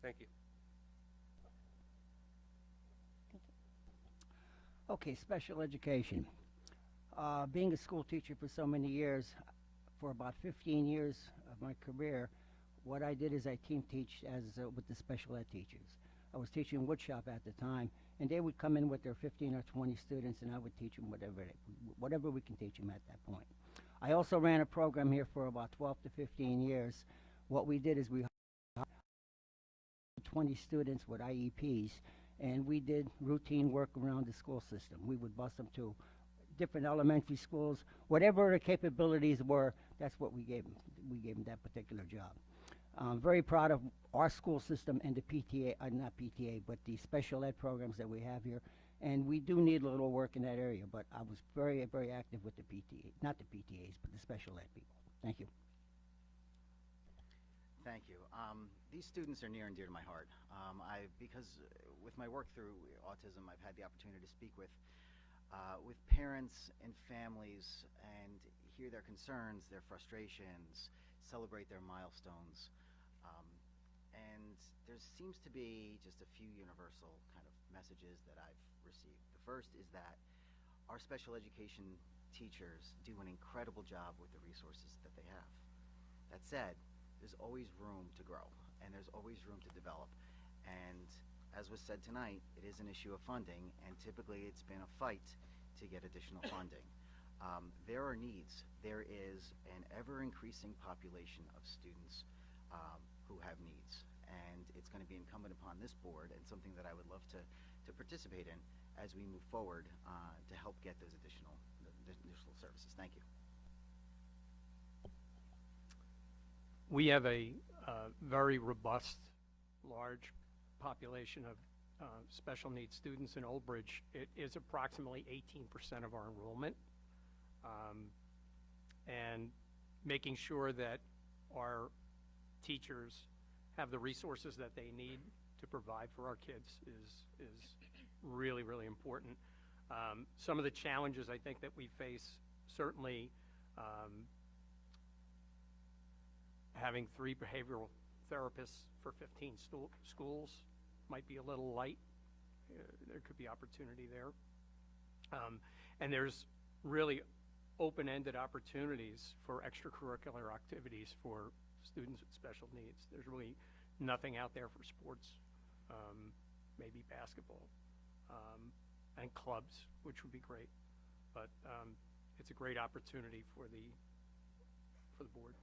Thank you. Okay, special education. Being a school teacher for so many years, for about 15 years of my career, what I did is I team teach with the special ed teachers. I was teaching woodshop at the time, and they would come in with their 15 or 20 students, and I would teach them whatever we can teach them at that point. I also ran a program here for about 12 to 15 years. What we did is we hired 20 students with IEPs, and we did routine work around the school system. We would bus them to different elementary schools. Whatever the capabilities were, that's what we gave them. We gave them that particular job. I'm very proud of our school system and the PTA, not PTA, but the special ed programs that we have here. And we do need a little work in that area, but I was very, very active with the PTA, not the PTAs, but the special ed people. Thank you. Thank you. These students are near and dear to my heart. Because with my work through autism, I've had the opportunity to speak with parents and families and hear their concerns, their frustrations, celebrate their milestones. And there seems to be just a few universal kind of messages that I've received. The first is that our special education teachers do an incredible job with the resources that they have. That said, there's always room to grow, and there's always room to develop. And as was said tonight, it is an issue of funding, and typically it's been a fight to get additional funding. There are needs. There is an ever-increasing population of students who have needs, and it's going to be incumbent upon this board, and something that I would love to participate in as we move forward to help get those additional services. Thank you. We have a very robust, large population of special needs students in Old Bridge. It is approximately 18% of our enrollment. And making sure that our teachers have the resources that they need to provide for our kids is really, really important. Some of the challenges I think that we face, certainly having 3 behavioral therapists for 15 schools might be a little light. There could be opportunity there. And there's really open-ended opportunities for extracurricular activities for students with special needs. There's really nothing out there for sports, maybe basketball, and clubs, which would be great. But it's a great opportunity for the board.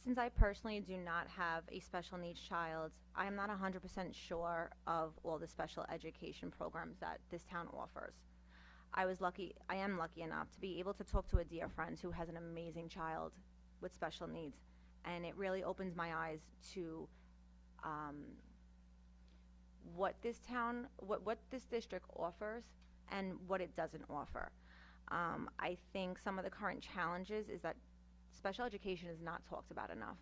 Since I personally do not have a special needs child, I am not 100% sure of all the special education programs that this town offers. I am lucky enough to be able to talk to a dear friend who has an amazing child with special needs, and it really opens my eyes to what this district offers and what it doesn't offer. I think some of the current challenges is that special education is not talked about enough.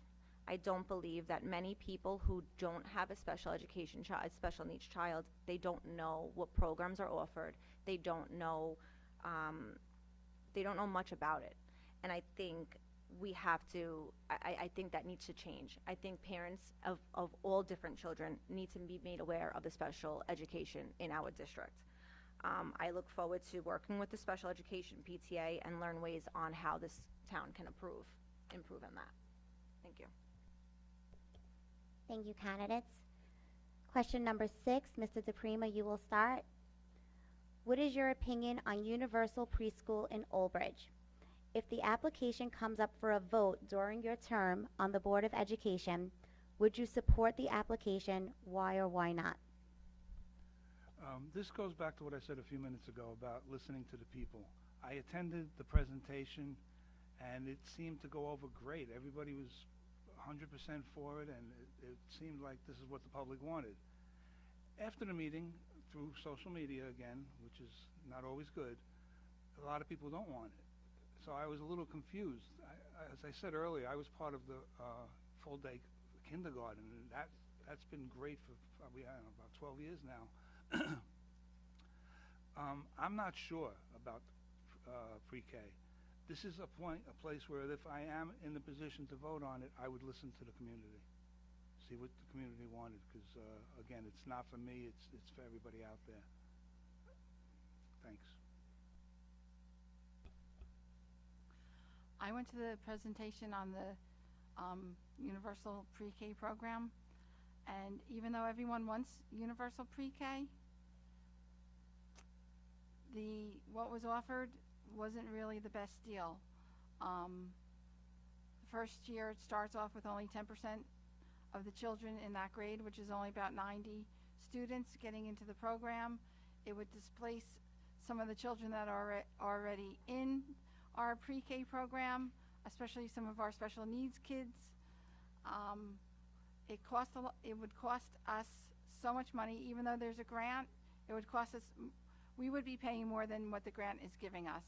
I don't believe that many people who don't have a special education child, special needs child, they don't know what programs are offered. They don't know much about it. And I think we have to, I think that needs to change. I think parents of all different children need to be made aware of the special education in our district. I look forward to working with the special education PTA and learn ways on how this town can improve in that. Thank you. Thank you, candidates. Question number 6, Mr. DePrima, you will start. What is your opinion on universal preschool in Old Bridge? If the application comes up for a vote during your term on the Board of Education, would you support the application? Why or why not? This goes back to what I said a few minutes ago about listening to the people. I attended the presentation, and it seemed to go over great. Everybody was 100% for it, and it seemed like this is what the public wanted. After the meeting, through social media again, which is not always good, a lot of people don't want it. So I was a little confused. As I said earlier, I was part of the full-day kindergarten, and that's been great for probably, I don't know, about 12 years now. I'm not sure about pre-K. This is a place where if I am in the position to vote on it, I would listen to the community, see what the community wanted, because again, it's not for me, it's for everybody out there. Thanks. I went to the presentation on the universal pre-K program, and even though everyone wants universal pre-K, what was offered wasn't really the best deal. The first year it starts off with only 10% of the children in that grade, which is only about 90 students getting into the program. It would displace some of the children that are already in our pre-K program, especially some of our special needs kids. It would cost us so much money. Even though there's a grant, it would cost us, we would be paying more than what the grant is giving us.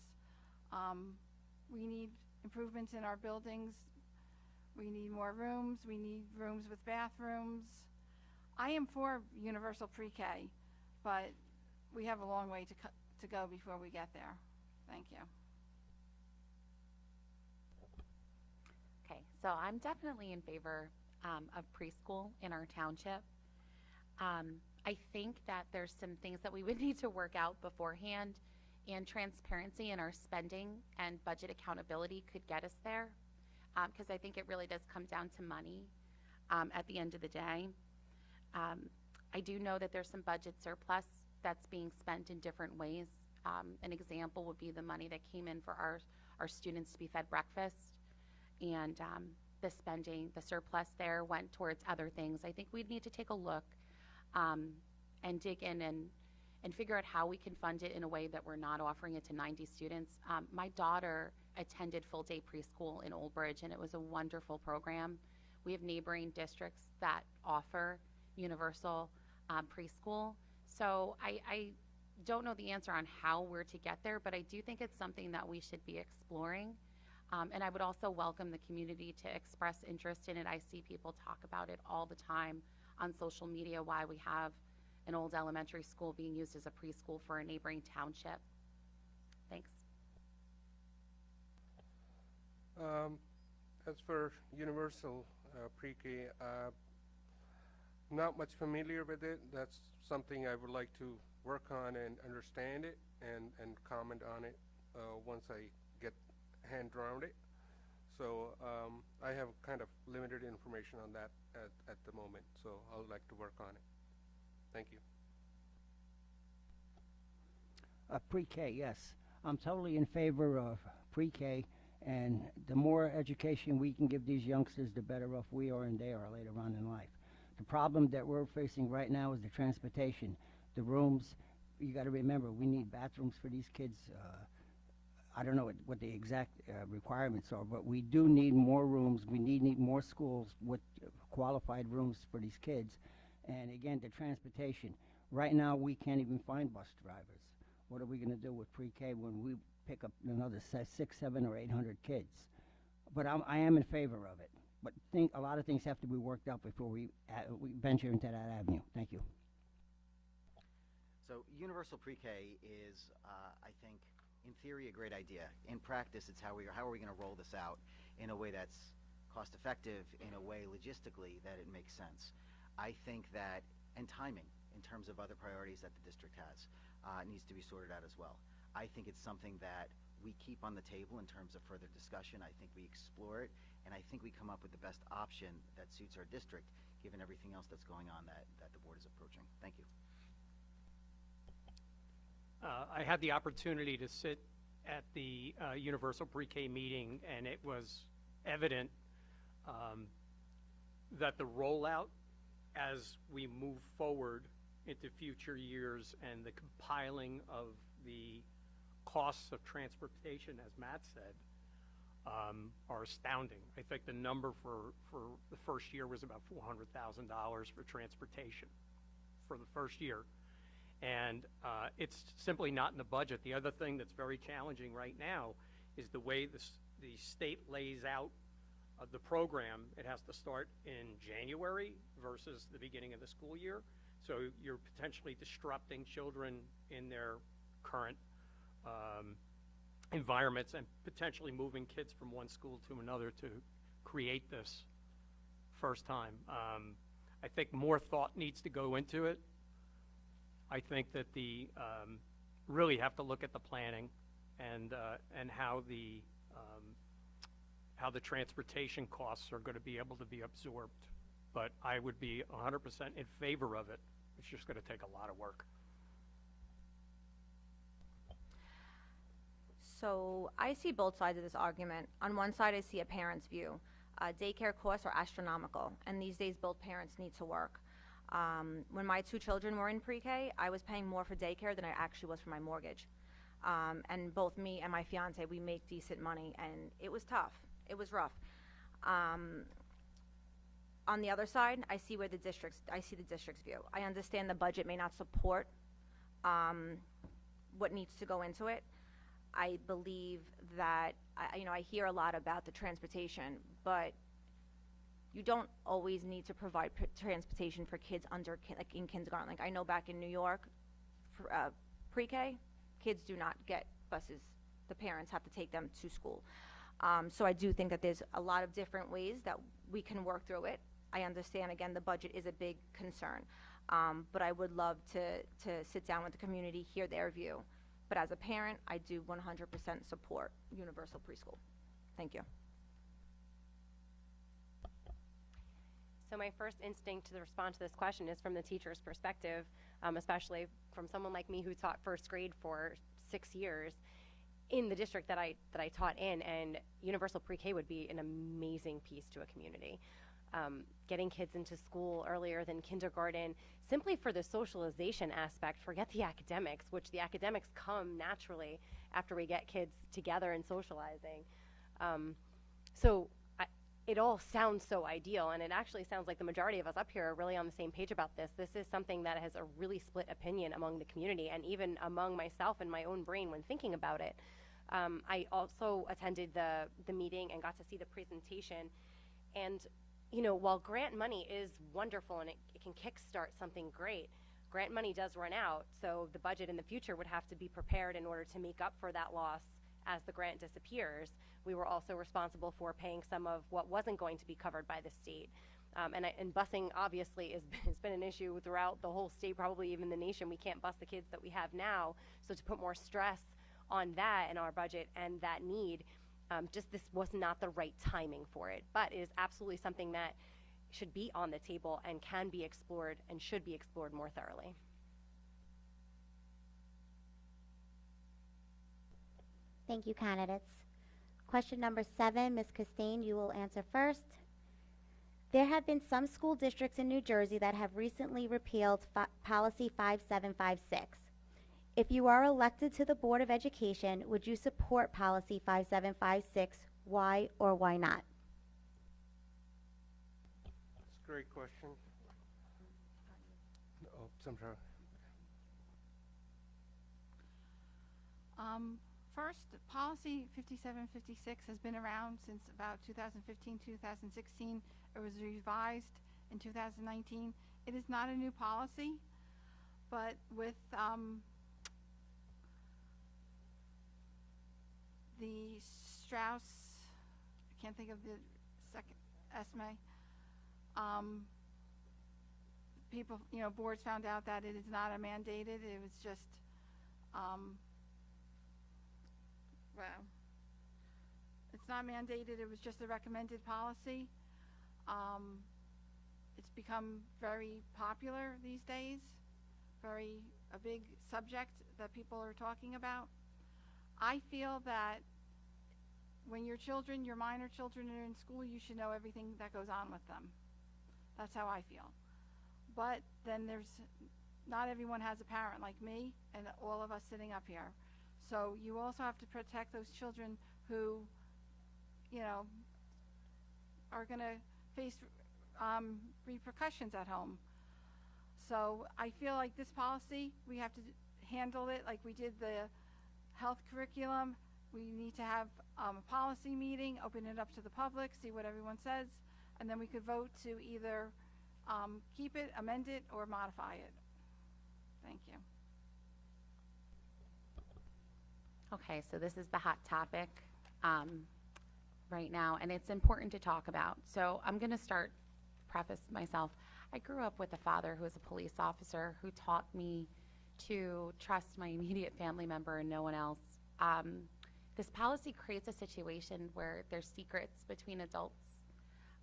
We need improvements in our buildings. We need more rooms. We need rooms with bathrooms. I am for universal pre-K, but we have a long way to go before we get there. Thank you. Okay, so I'm definitely in favor of preschool in our township. I think that there's some things that we would need to work out beforehand, and transparency in our spending and budget accountability could get us there, because I think it really does come down to money at the end of the day. I do know that there's some budget surplus that's being spent in different ways. An example would be the money that came in for our students to be fed breakfast, and the spending, the surplus there went towards other things. I think we'd need to take a look and dig in and figure out how we can fund it in a way that we're not offering it to 90 students. My daughter attended full-day preschool in Old Bridge, and it was a wonderful program. We have neighboring districts that offer universal preschool. So I don't know the answer on how we're to get there, but I do think it's something that we should be exploring. And I would also welcome the community to express interest in it. I see people talk about it all the time on social media, why we have an old elementary school being used as a preschool for a neighboring township. Thanks. As for universal pre-K, not much familiar with it. That's something I would like to work on and understand it and comment on it once I get hand around it. So I have kind of limited information on that at the moment, so I would like to work on it. Thank you. Pre-K, yes. I'm totally in favor of pre-K, and the more education we can give these youngsters, the better off we are and they are later on in life. The problem that we're facing right now is the transportation, the rooms. You got to remember, we need bathrooms for these kids. I don't know what the exact requirements are, but we do need more rooms. We need more schools with qualified rooms for these kids. And again, the transportation. Right now, we can't even find bus drivers. What are we going to do with pre-K when we pick up another 600, 700, or 800 kids? but I am in favor of it. But a lot of things have to be worked out before we venture into that avenue. Thank you. So universal pre-K is, I think, in theory, a great idea. In practice, it's how are we going to roll this out in a way that's cost-effective, in a way logistically that it makes sense. I think that, and timing in terms of other priorities that the district has, needs to be sorted out as well. I think it's something that we keep on the table in terms of further discussion. I think we explore it, and I think we come up with the best option that suits our district, given everything else that's going on that the board is approaching. Thank you. I had the opportunity to sit at the Universal Pre-K meeting, and it was evident that the rollout as we move forward into future years and the compiling of the costs of transportation, as Matt said, are astounding. I think the number for the first year was about $400,000 for transportation for the first year. And it's simply not in the budget. The other thing that's very challenging right now is the way the state lays out the program. It has to start in January versus the beginning of the school year. So you're potentially disrupting children in their current environments and potentially moving kids from one school to another to create this first time. I think more thought needs to go into it. I think that really have to look at the planning and how the transportation costs are going to be able to be absorbed. But I would be 100% in favor of it. It's just going to take a lot of work. So I see both sides of this argument. On one side, I see a parent's view. Daycare costs are astronomical, and these days both parents need to work. When my two children were in pre-K, I was paying more for daycare than I actually was for my mortgage. And both me and my fiance, we make decent money, and it was tough. It was rough. On the other side, I see the district's view. I understand the budget may not support what needs to go into it. I believe that, I hear a lot about the transportation, but you don't always need to provide transportation for kids like in kindergarten. Like I know back in New York, for, pre-K, kids do not get buses. The parents have to take them to school. So I do think that there's a lot of different ways that we can work through it. I understand, again, the budget is a big concern. But I would love to sit down with the community, hear their view. But as a parent, I do 100% support universal preschool. Thank you. So my first instinct to respond to this question is from the teacher's perspective, especially from someone like me who taught first grade for 6 years in the district that I taught in, and universal pre-K would be an amazing piece to a community. Getting kids into school earlier than kindergarten, simply for the socialization aspect, forget the academics, which the academics come naturally after we get kids together and socializing. It all sounds so ideal, and it actually sounds like the majority of us up here are really on the same page about this. This is something that has a really split opinion among the community, and even among myself and my own brain when thinking about it. I also attended the meeting and got to see the presentation, and while grant money is wonderful and it can kickstart something great, grant money does run out, so the budget in the future would have to be prepared in order to make up for that loss as the grant disappears. We were also responsible for paying some of what wasn't going to be covered by the state. And busing obviously has been an issue throughout the whole state, probably even the nation. We can't bus the kids that we have now, so to put more stress on that in our budget and that need, just this was not the right timing for it. But it is absolutely something that should be on the table and can be explored and should be explored more thoroughly. Thank you, candidates. Question number 7, Ms. Costain, you will answer first. There have been some school districts in New Jersey that have recently repealed Policy 5756. If you are elected to the Board of Education, would you support Policy 5756? Why or why not? That's a great question. Oh, I'm sorry. First, policy 5756 has been around since about 2015, 2016. It was revised in 2019. It is not a new policy, but with the Strauss, I can't think of the second, ESME, people, boards found out that it is not a mandated, it was just, well, it's not mandated, it was just a recommended policy. It's become very popular these days, a big subject that people are talking about. I feel that when your minor children are in school, you should know everything that goes on with them. That's how I feel. But then not everyone has a parent like me and all of us sitting up here. So you also have to protect those children who, are going to face repercussions at home. So I feel like this policy, we have to handle it like we did the health curriculum. We need to have a policy meeting, open it up to the public, see what everyone says, and then we could vote to either keep it, amend it, or modify it. Thank you. Okay, so this is the hot topic right now, and it's important to talk about. So I'm going to preface myself. I grew up with a father who was a police officer who taught me to trust my immediate family member and no one else. This policy creates a situation where there's secrets between adults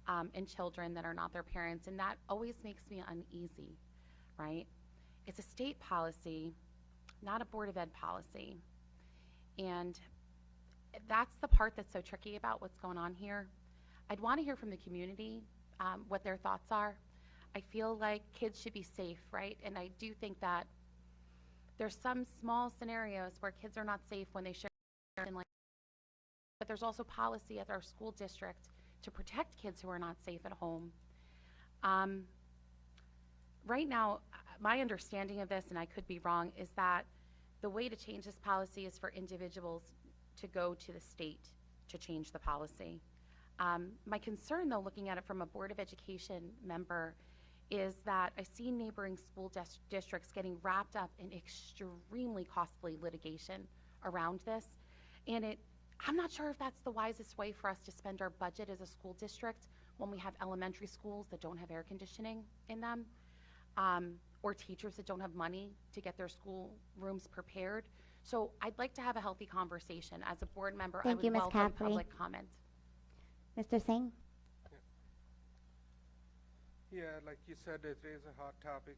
and children that are not their parents, and that always makes me uneasy, right? It's a state policy, not a Board of Ed policy. And that's the part that's so tricky about what's going on here. I'd want to hear from the community what their thoughts are. I feel like kids should be safe, right? And I do think that there's some small scenarios where kids are not safe when they share, but there's also policy at our school district to protect kids who are not safe at home. Right now, my understanding of this, and I could be wrong, is that the way to change this policy is for individuals to go to the state to change the policy. My concern, though, looking at it from a Board of Education member, is that I see neighboring school districts getting wrapped up in extremely costly litigation around this. And I'm not sure if that's the wisest way for us to spend our budget as a school district when we have elementary schools that don't have air conditioning in them, or teachers that don't have money to get their school rooms prepared. So I'd like to have a healthy conversation. As a board member, I Thank you, would Ms. welcome Caffrey. public comment. Mr. Singh? Yeah, like you said, it is a hot topic.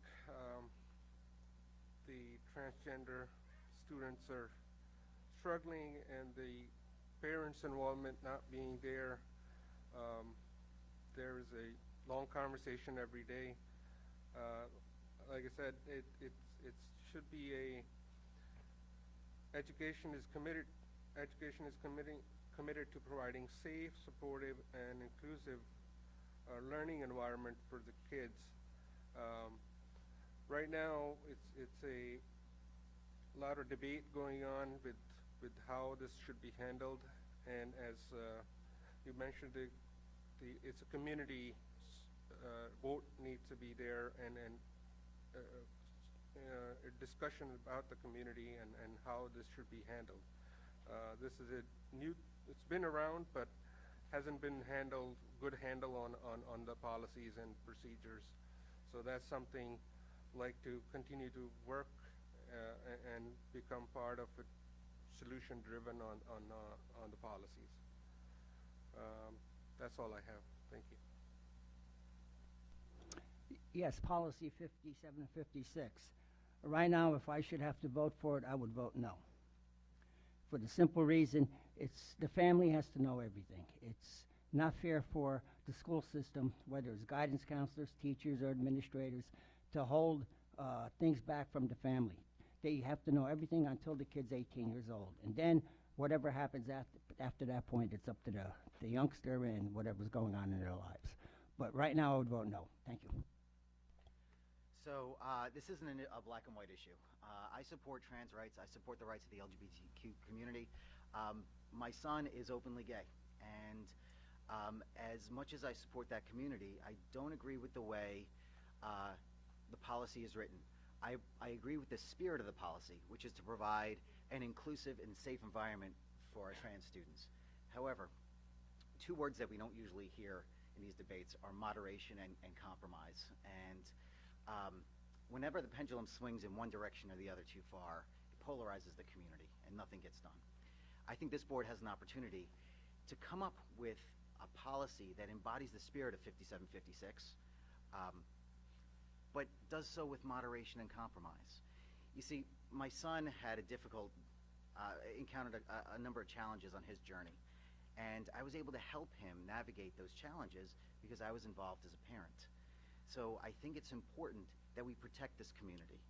The transgender students are struggling, and the parents' involvement not being there. There is a long conversation every day. Like I said, it should be education is committed to providing safe, supportive, and inclusive learning environment for the kids. Right now, it's a lot of debate going on with how this should be handled, and as you mentioned, it's a community vote needs to be there, and a discussion about the community and how this should be handled. This is it's been around, but hasn't been good handle on the policies and procedures. So that's something I'd like to continue to work and become part of it, solution driven on the policies. That's all I have. Thank you. Yes, policy 57 and 56. Right now, if I should have to vote for it, I would vote no. For the simple reason, the family has to know everything. It's not fair for the school system, whether it's guidance counselors, teachers, or administrators, to hold things back from the family. They have to know everything until the kid's 18 years old. And then whatever happens after that point, it's up to the youngster and whatever's going on in their lives. But right now, I would vote no. Thank you. So this isn't a black and white issue. I support trans rights. I support the rights of the LGBTQ community. My son is openly gay, and as much as I support that community, I don't agree with the way the policy is written. I agree with the spirit of the policy, which is to provide an inclusive and safe environment for our trans students. However, two words that we don't usually hear in these debates are moderation and compromise. And whenever the pendulum swings in one direction or the other too far, it polarizes the community and nothing gets done. I think this board has an opportunity to come up with a policy that embodies the spirit of 5756, but does so with moderation and compromise. You see, my son had encountered a number of challenges on his journey, and I was able to help him navigate those challenges because I was involved as a parent. So I think it's important that we protect this community,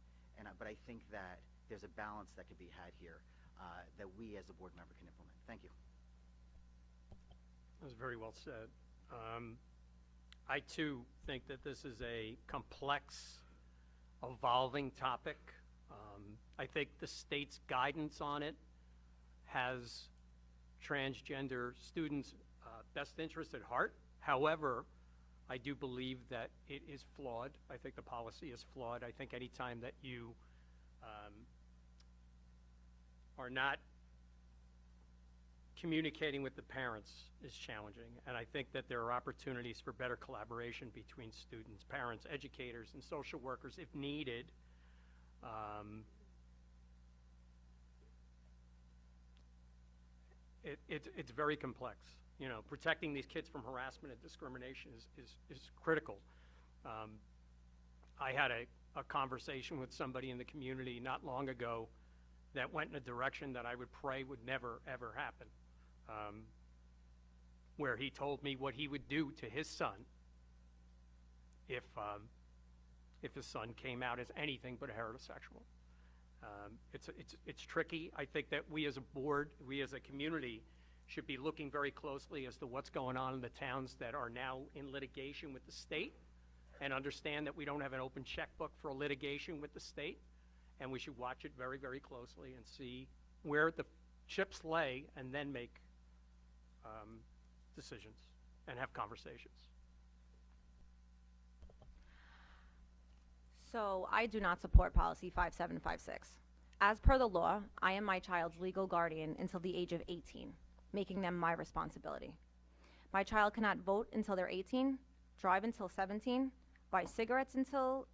but I think that there's a balance that could be had here that we as a board member can implement. Thank you. That was very well said. I too think that this is a complex, evolving topic. I think the state's guidance on it has transgender students' best interest at heart. However, I do believe that it is flawed. I think the policy is flawed. I think any time that you are not communicating with the parents is challenging. And I think that there are opportunities for better collaboration between students, parents, educators, and social workers if needed. It's very complex. You know, protecting these kids from harassment and discrimination is critical. I had a conversation with somebody in the community not long ago that went in a direction that I would pray would never, ever happen, where he told me what he would do to his son if his son came out as anything but heterosexual. It's tricky. I think that we as a board, we as a community, should be looking very closely as to what's going on in the towns that are now in litigation with the state, and understand that we don't have an open checkbook for litigation with the state, and we should watch it very, very closely and see where the chips lay, and then make decisions and have conversations. So I do not support policy 5756. As per the law, I am my child's legal guardian until the age of 18, making them my responsibility. My child cannot vote until they're 18, drive until 17, buy cigarettes until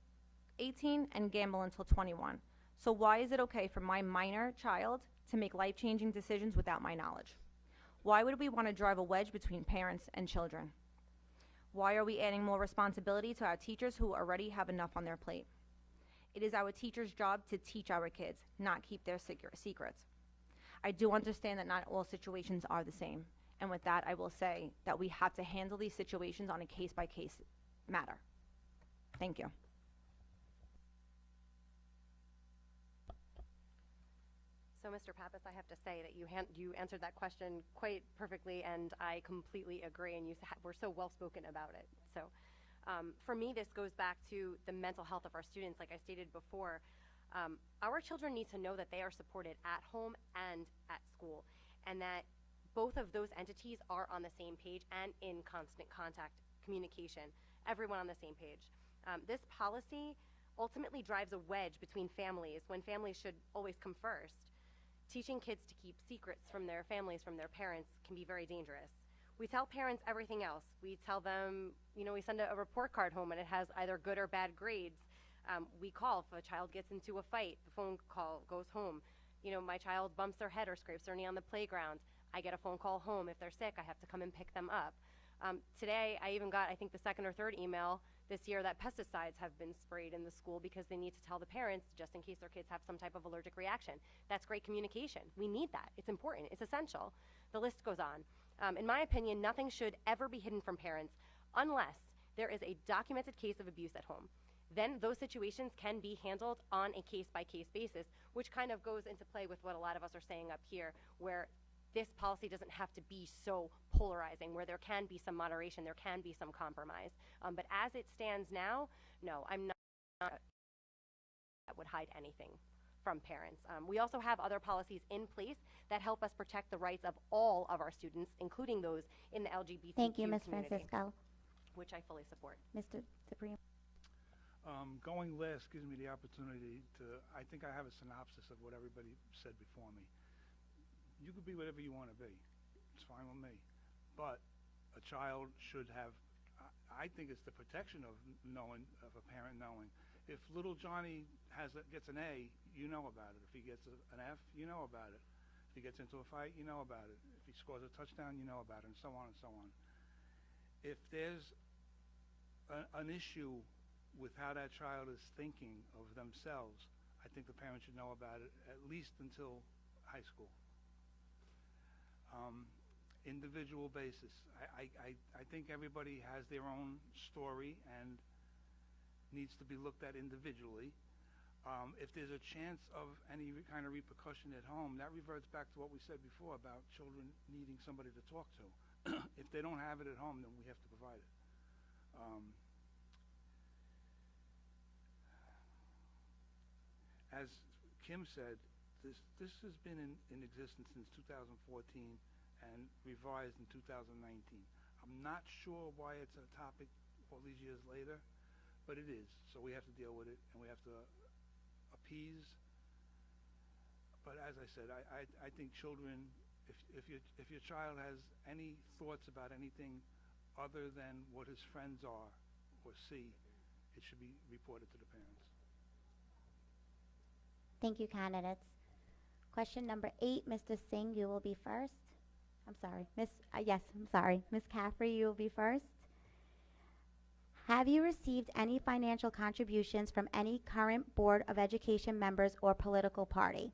18, and gamble until 21. So why is it okay for my minor child to make life-changing decisions without my knowledge? Why would we want to drive a wedge between parents and children? Why are we adding more responsibility to our teachers who already have enough on their plate? It is our teachers' job to teach our kids, not keep their secrets. I do understand that not all situations are the same, and with that I will say that we have to handle these situations on a case-by-case matter. Thank you. So, Mr. Pappas, I have to say that you answered that question quite perfectly, and I completely agree, and you were so well-spoken about it. So, for me, this goes back to the mental health of our students. Like I stated before, our children need to know that they are supported at home and at school, and that both of those entities are on the same page and in constant contact communication, everyone on the same page. This policy ultimately drives a wedge between families when families should always come first. Teaching kids to keep secrets from their families, from their parents, can be very dangerous. We tell parents everything else. We tell them, you know, we send a report card home and it has either good or bad grades. We call if a child gets into a fight, the phone call goes home. You know, my child bumps their head or scrapes their knee on the playground. I get a phone call home. If they're sick, I have to come and pick them up. Today, I even got, I think, the second or third email this year that pesticides have been sprayed in the school because they need to tell the parents just in case their kids have some type of allergic reaction. That's great communication. We need that. It's important. It's essential. The list goes on. In my opinion, nothing should ever be hidden from parents unless there is a documented case of abuse at home. Then those situations can be handled on a case-by-case basis, which kind of goes into play with what a lot of us are saying up here, where this policy doesn't have to be so polarizing, where there can be some moderation, there can be some compromise. But as it stands now, no, I'm not that would hide anything from parents. We also have other policies in place that help us protect the rights of all of our students, including those in the LGBTQ Thank you, Ms. community, Francisco. which I fully support. Mr. DePrimo. Going last gives me the opportunity to, I think I have a synopsis of what everybody said before me. You could be whatever you want to be. It's fine with me. But a child should have, I think it's the protection of knowing, of a parent knowing. If little Johnny gets an A, you know about it. If he gets an F, you know about it. If he gets into a fight, you know about it. If he scores a touchdown, you know about it, and so on and so on. If there's an issue with how that child is thinking of themselves, I think the parent should know about it at least until high school. Individual basis. I think everybody has their own story and needs to be looked at individually. If there's a chance of any kind of repercussion at home, that reverts back to what we said before about children needing somebody to talk to. If they don't have it at home, then we have to provide it. As Kim said, this has been in existence since 2014 and revised in 2019. I'm not sure why it's a topic all these years later, but it is. So we have to deal with it, and we have to appease. But as I said, I think children, if your child has any thoughts about anything other than what his friends are or see, it should be reported to the parents. Thank you, candidates. Question number 8, Mr. Singh, you will be first. I'm sorry, Ms. Caffrey, you will be first. Have you received any financial contributions from any current Board of Education members or political party?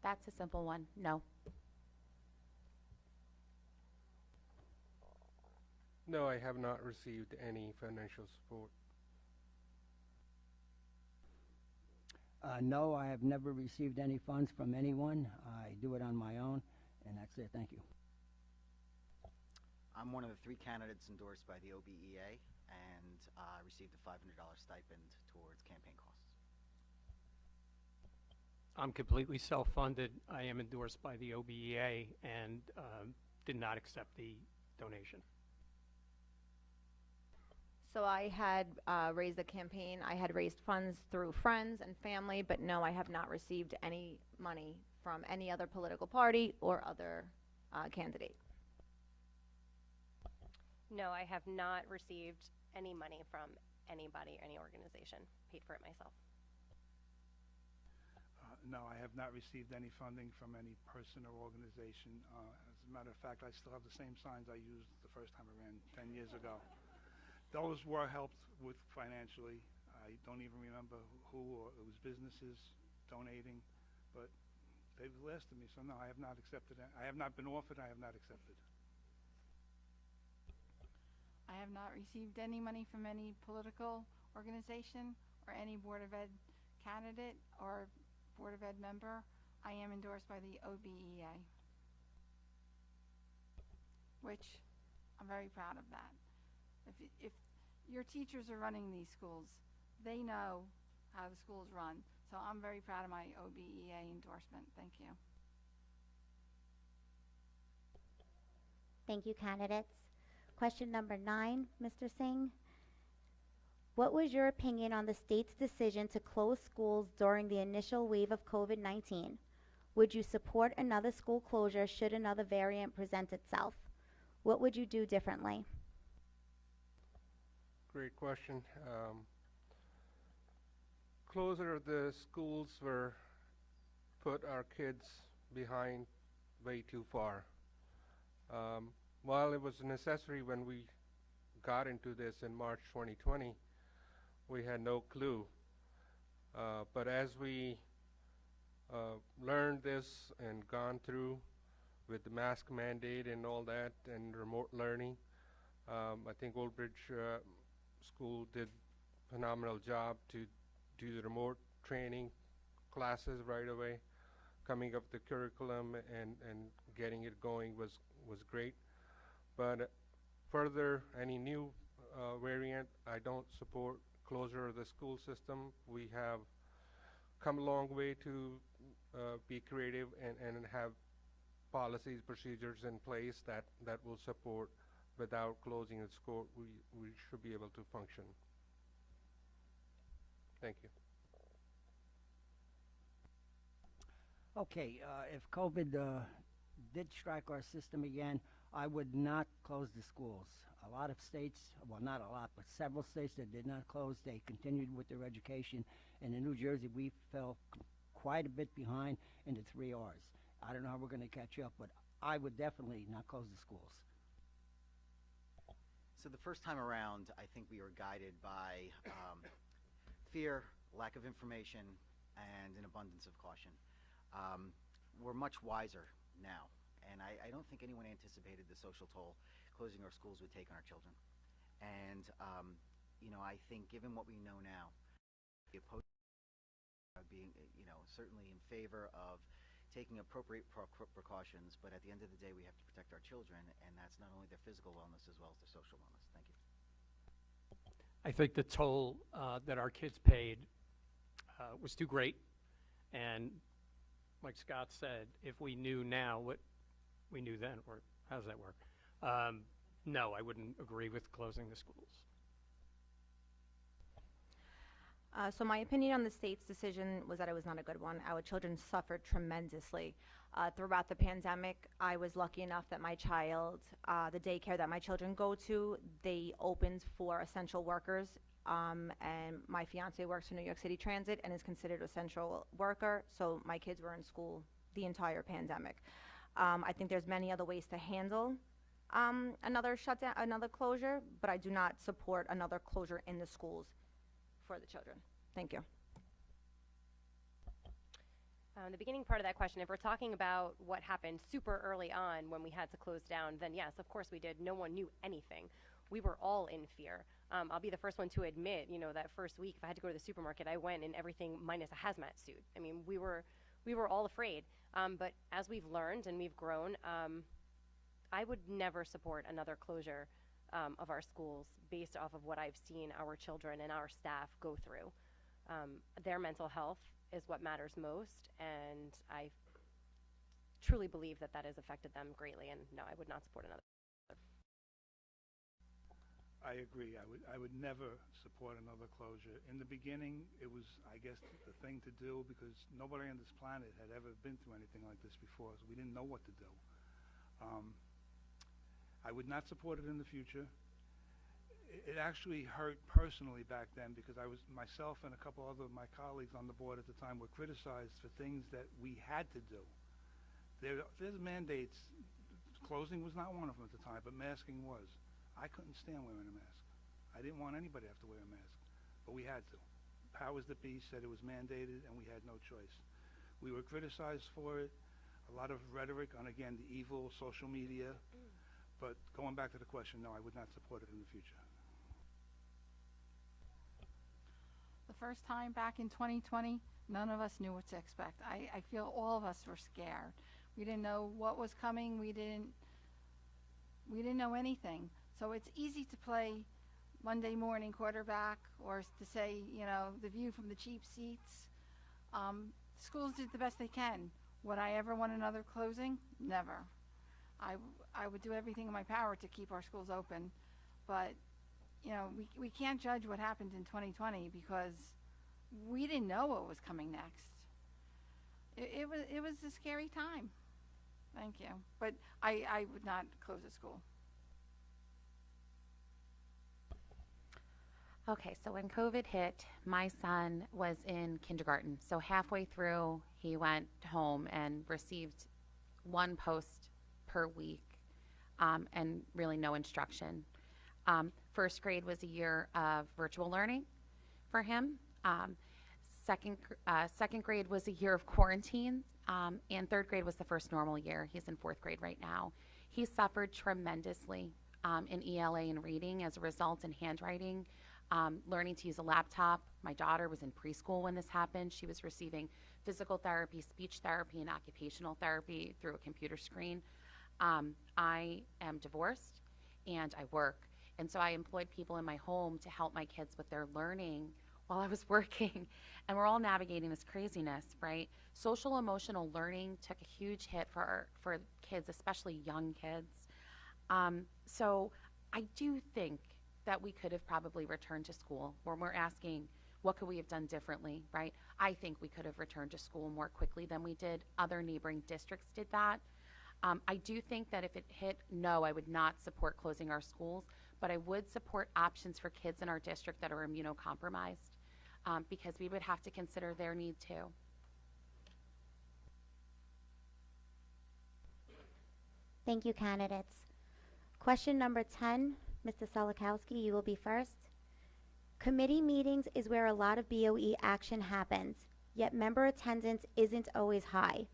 That's a simple one. No. No, I have not received any financial support. No, I have never received any funds from anyone. I do it on my own, and that's it. Thank you. I'm one of the 3 candidates endorsed by the OBEA, and I received a $500 stipend towards campaign costs. I'm completely self-funded. I am endorsed by the OBEA and did not accept the donation. So I had raised a campaign. I had raised funds through friends and family, but no, I have not received any money from any other political party or other candidate. No, I have not received any money from anybody or any organization. Paid for it myself. No, I have not received any funding from any person or organization. As a matter of fact, I still have the same signs I used the first time I ran 10 years ago. Those were helped with financially. I don't even remember who, or it was businesses donating, but they've lasted me. So no, I have not accepted it. I have not been offered. I have not accepted. I have not received any money from any political organization or any Board of Ed candidate or Board of Ed member. I am endorsed by the OBEA, which I'm very proud of that. If your teachers are running these schools, they know how the schools run. So I'm very proud of my OBEA endorsement. Thank you. Thank you, candidates. Question number 9, Mr. Singh. What was your opinion on the state's decision to close schools during the initial wave of COVID-19? Would you support another school closure should another variant present itself? What would you do differently? Great question. Closure of the schools were put our kids behind way too far. While it was necessary when we got into this in March 2020, we had no clue. But as we learned this and gone through with the mask mandate and all that and remote learning, I think Old Bridge School did a phenomenal job to do the remote training classes right away. Coming up with the curriculum and getting it going was great. But further, any new variant, I don't support closure of the school system. We have come a long way to be creative and have policies, procedures in place that will support. Without closing the school, we should be able to function. Thank you. Okay, if COVID did strike our system again, I would not close the schools. A lot of states, well, not a lot, but several states that did not close, they continued with their education. And in New Jersey, we fell quite a bit behind in the 3 R's. I don't know how we're going to catch up, but I would definitely not close the schools. So the first time around, I think we were guided by fear, lack of information, and an abundance of caution. We're much wiser now, and I don't think anyone anticipated the social toll closing our schools would take on our children. And you know, I think given what we know now, the opposed being, you know, certainly in favor of taking appropriate precautions, but at the end of the day, we have to protect our children, and that's not only their physical wellness as well as their social wellness. Thank you. I think the toll that our kids paid was too great, and like Scott said, if we knew now what we knew then, or how does that work? No, I wouldn't agree with closing the schools. So my opinion on the state's decision was that it was not a good one. Our children suffered tremendously. Throughout the pandemic, I was lucky enough that my child, the daycare that my children go to, they opened for essential workers, and my fiance works for New York City Transit and is considered an essential worker, so my kids were in school the entire pandemic. I think there's many other ways to handle another shutdown, another closure, but I do not support another closure in the schools for the children. Thank you. The beginning part of that question, if we're talking about what happened super early on when we had to close down, then yes, of course we did. No one knew anything. We were all in fear. I'll be the first one to admit, you know, that first week, if I had to go to the supermarket, I went in everything minus a hazmat suit. I mean, we were all afraid. But as we've learned and we've grown, I would never support another closure of our schools based off of what I've seen our children and our staff go through. Their mental health is what matters most, and I truly believe that that has affected them greatly, and no, I would not support another. I agree. I would never support another closure. In the beginning, it was, I guess, the thing to do because nobody on this planet had ever been through anything like this before, so we didn't know what to do. I would not support it in the future. It actually hurt personally back then because I was, myself and a couple other of my colleagues on the board at the time were criticized for things that we had to do. There's mandates. Closing was not one of them at the time, but masking was. I couldn't stand wearing a mask. I didn't want anybody to have to wear a mask, but we had to. Powers that be said it was mandated, and we had no choice. We were criticized for it. A lot of rhetoric on, again, the evil social media. But going back to the question, no, I would not support it in the future. The first time back in 2020, none of us knew what to expect. I feel all of us were scared. We didn't know what was coming. We didn't know anything. So it's easy to play Monday morning quarterback or to say, you know, the view from the cheap seats. Schools did the best they can. Would I ever want another closing? Never. I would do everything in my power to keep our schools open, but you know, we can't judge what happened in 2020 because we didn't know what was coming next. It was a scary time. Thank you. But I would not close a school. Okay, so when COVID hit, my son was in kindergarten. So halfway through, he went home and received one post per week and really no instruction. First grade was a year of virtual learning for him. Second grade was a year of quarantines, and third grade was the first normal year. He's in fourth grade right now. He suffered tremendously in ELA and reading as a result, in handwriting, learning to use a laptop. My daughter was in preschool when this happened. She was receiving physical therapy, speech therapy, and occupational therapy through a computer screen. I am divorced and I work. And so I employed people in my home to help my kids with their learning while I was working. And we're all navigating this craziness, right? Social emotional learning took a huge hit for kids, especially young kids. So I do think that we could have probably returned to school. When we're asking, what could we have done differently, right? I think we could have returned to school more quickly than we did. Other neighboring districts did that. I do think that if it hit, no, I would not support closing our schools, but I would support options for kids in our district that are immunocompromised, because we would have to consider their need too. Thank you, candidates. Question number 10, Mr. Solokowski, you will be first. Committee meetings is where a lot of BOE action happens, yet member attendance isn't always high.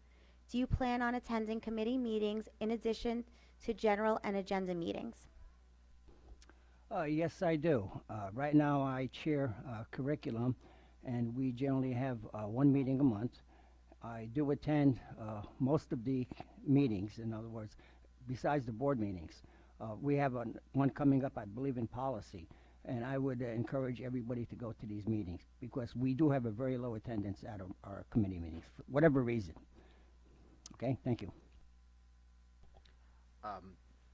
Do you plan on attending committee meetings in addition to general and agenda meetings? Yes, I do. Right now, I chair curriculum, and we generally have one meeting a month. I do attend most of the meetings, in other words, besides the board meetings. We have one coming up, I believe, in policy, and I would encourage everybody to go to these meetings because we do have a very low attendance at our committee meetings, for whatever reason. Okay, thank you.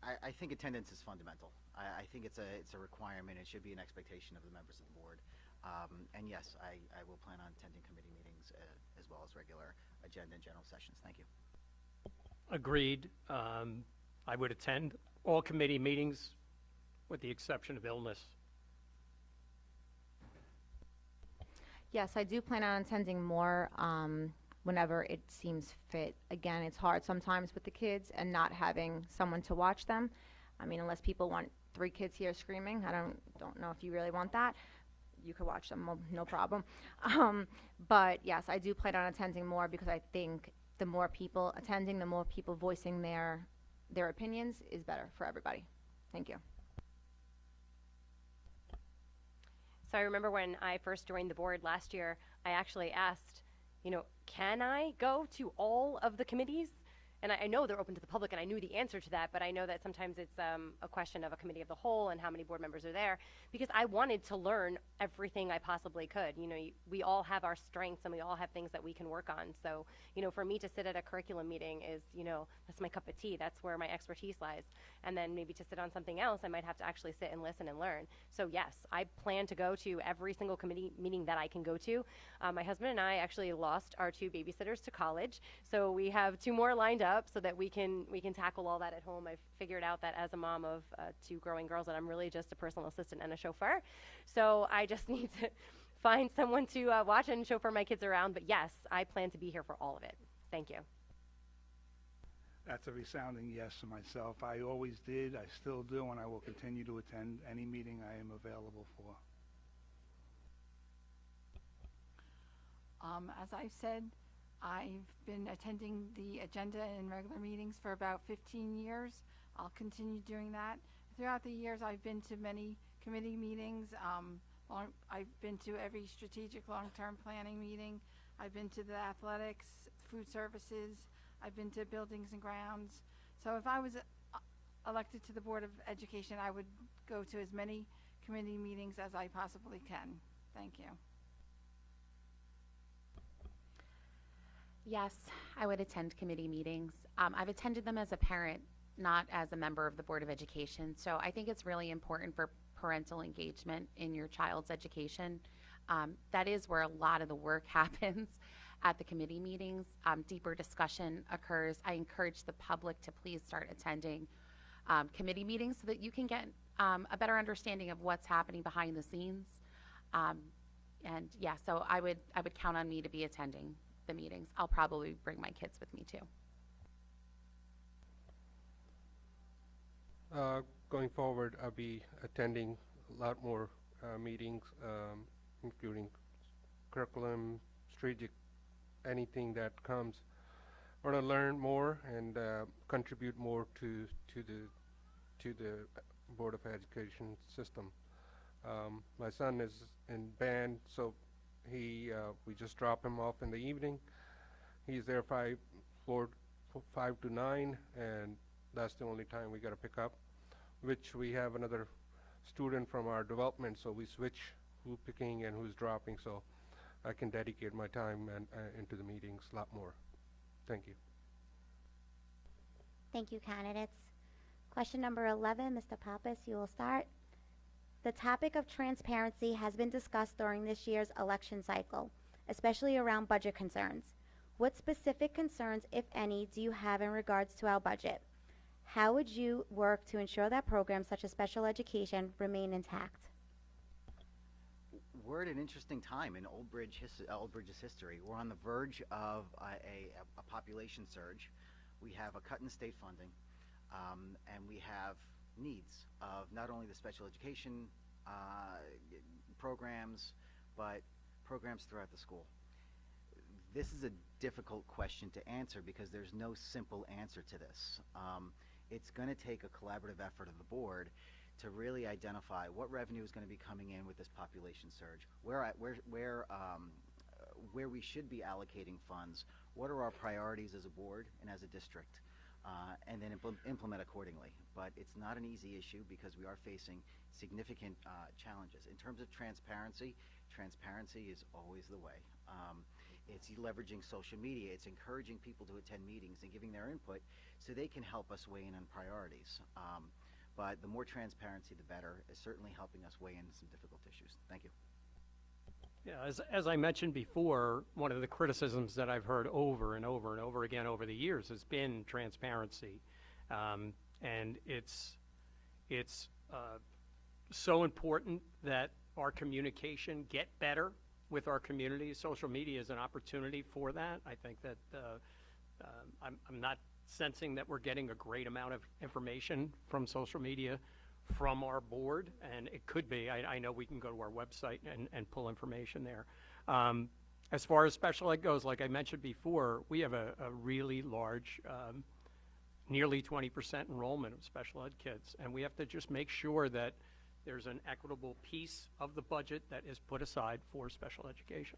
I think attendance is fundamental. I think it's a requirement. It should be an expectation of the members of the board. And yes, I will plan on attending committee meetings as well as regular agenda and general sessions. Thank you. Agreed. I would attend all committee meetings with the exception of illness. Yes, I do plan on attending more whenever it seems fit. Again, it's hard sometimes with the kids and not having someone to watch them. I mean, unless people want 3 kids here screaming, I don't know if you really want that. You could watch them, no problem. But yes, I do plan on attending more because I think the more people attending, the more people voicing their opinions is better for everybody. Thank you. So I remember when I first joined the board last year, I actually asked, can I go to all of the committees? And I know they're open to the public, and I knew the answer to that, but I know that sometimes it's a question of a committee of the whole and how many board members are there, because I wanted to learn everything I possibly could. We all have our strengths, and we all have things that we can work on. So, for me to sit at a curriculum meeting is, that's my cup of tea. That's where my expertise lies. And then maybe to sit on something else, I might have to actually sit and listen and learn. So yes, I plan to go to every single committee meeting that I can go to. My husband and I actually lost our 2 babysitters to college, so we have 2 more lined up so that we can tackle all that at home. I've figured out that as a mom of 2 growing girls that I'm really just a personal assistant and a chauffeur. So I just need to find someone to watch and chauffeur my kids around. But yes, I plan to be here for all of it. Thank you. That's a resounding yes for myself. I always did, I still do, and I will continue to attend any meeting I am available for. As I've said, I've been attending the agenda and regular meetings for about 15 years. I'll continue doing that. Throughout the years, I've been to many committee meetings. I've been to every strategic long-term planning meeting. I've been to the athletics, food services. I've been to buildings and grounds. So if I was elected to the Board of Education, I would go to as many committee meetings as I possibly can. Thank you. Yes, I would attend committee meetings. I've attended them as a parent, not as a member of the Board of Education. So I think it's really important for parental engagement in your child's education. That is where a lot of the work happens at the committee meetings. Deeper discussion occurs. I encourage the public to please start attending committee meetings so that you can get a better understanding of what's happening behind the scenes. And yeah, so I would count on me to be attending the meetings. I'll probably bring my kids with me too. Going forward, I'll be attending a lot more meetings, including curriculum, strategic, anything that comes. I want to learn more and contribute more to the Board of Education system. My son is in band, so we just drop him off in the evening. He's there 5 to 9, and that's the only time we got to pick up, which we have another student from our development, so we switch who's picking and who's dropping, so I can dedicate my time and into the meetings a lot more. Thank you. Thank you, candidates. Question number 11, Mr. Pappas, you will start. The topic of transparency has been discussed during this year's election cycle, especially around budget concerns. What specific concerns, if any, do you have in regards to our budget? How would you work to ensure that programs such as special education remain intact? We're at an interesting time in Old Bridge's history. We're on the verge of a population surge. We have a cut in state funding, and we have needs of not only the special education programs, but programs throughout the school. This is a difficult question to answer because there's no simple answer to this. It's going to take a collaborative effort of the board to really identify what revenue is going to be coming in with this population surge, where we should be allocating funds, what are our priorities as a board and as a district, and then implement accordingly. But it's not an easy issue because we are facing significant challenges. In terms of transparency, transparency is always the way. It's leveraging social media. It's encouraging people to attend meetings and giving their input so they can help us weigh in on priorities. But the more transparency, the better. It's certainly helping us weigh in some difficult issues. Thank you. Yeah, as I mentioned before, one of the criticisms that I've heard over and over and over again over the years has been transparency. And it's so important that our communication get better with our community. Social media is an opportunity for that. I think that I'm not sensing that we're getting a great amount of information from social media from our board, and it could be. I know we can go to our website and pull information there. As far as special ed goes, like I mentioned before, we have a really large, nearly 20% enrollment of special ed kids, and we have to just make sure that there's an equitable piece of the budget that is put aside for special education.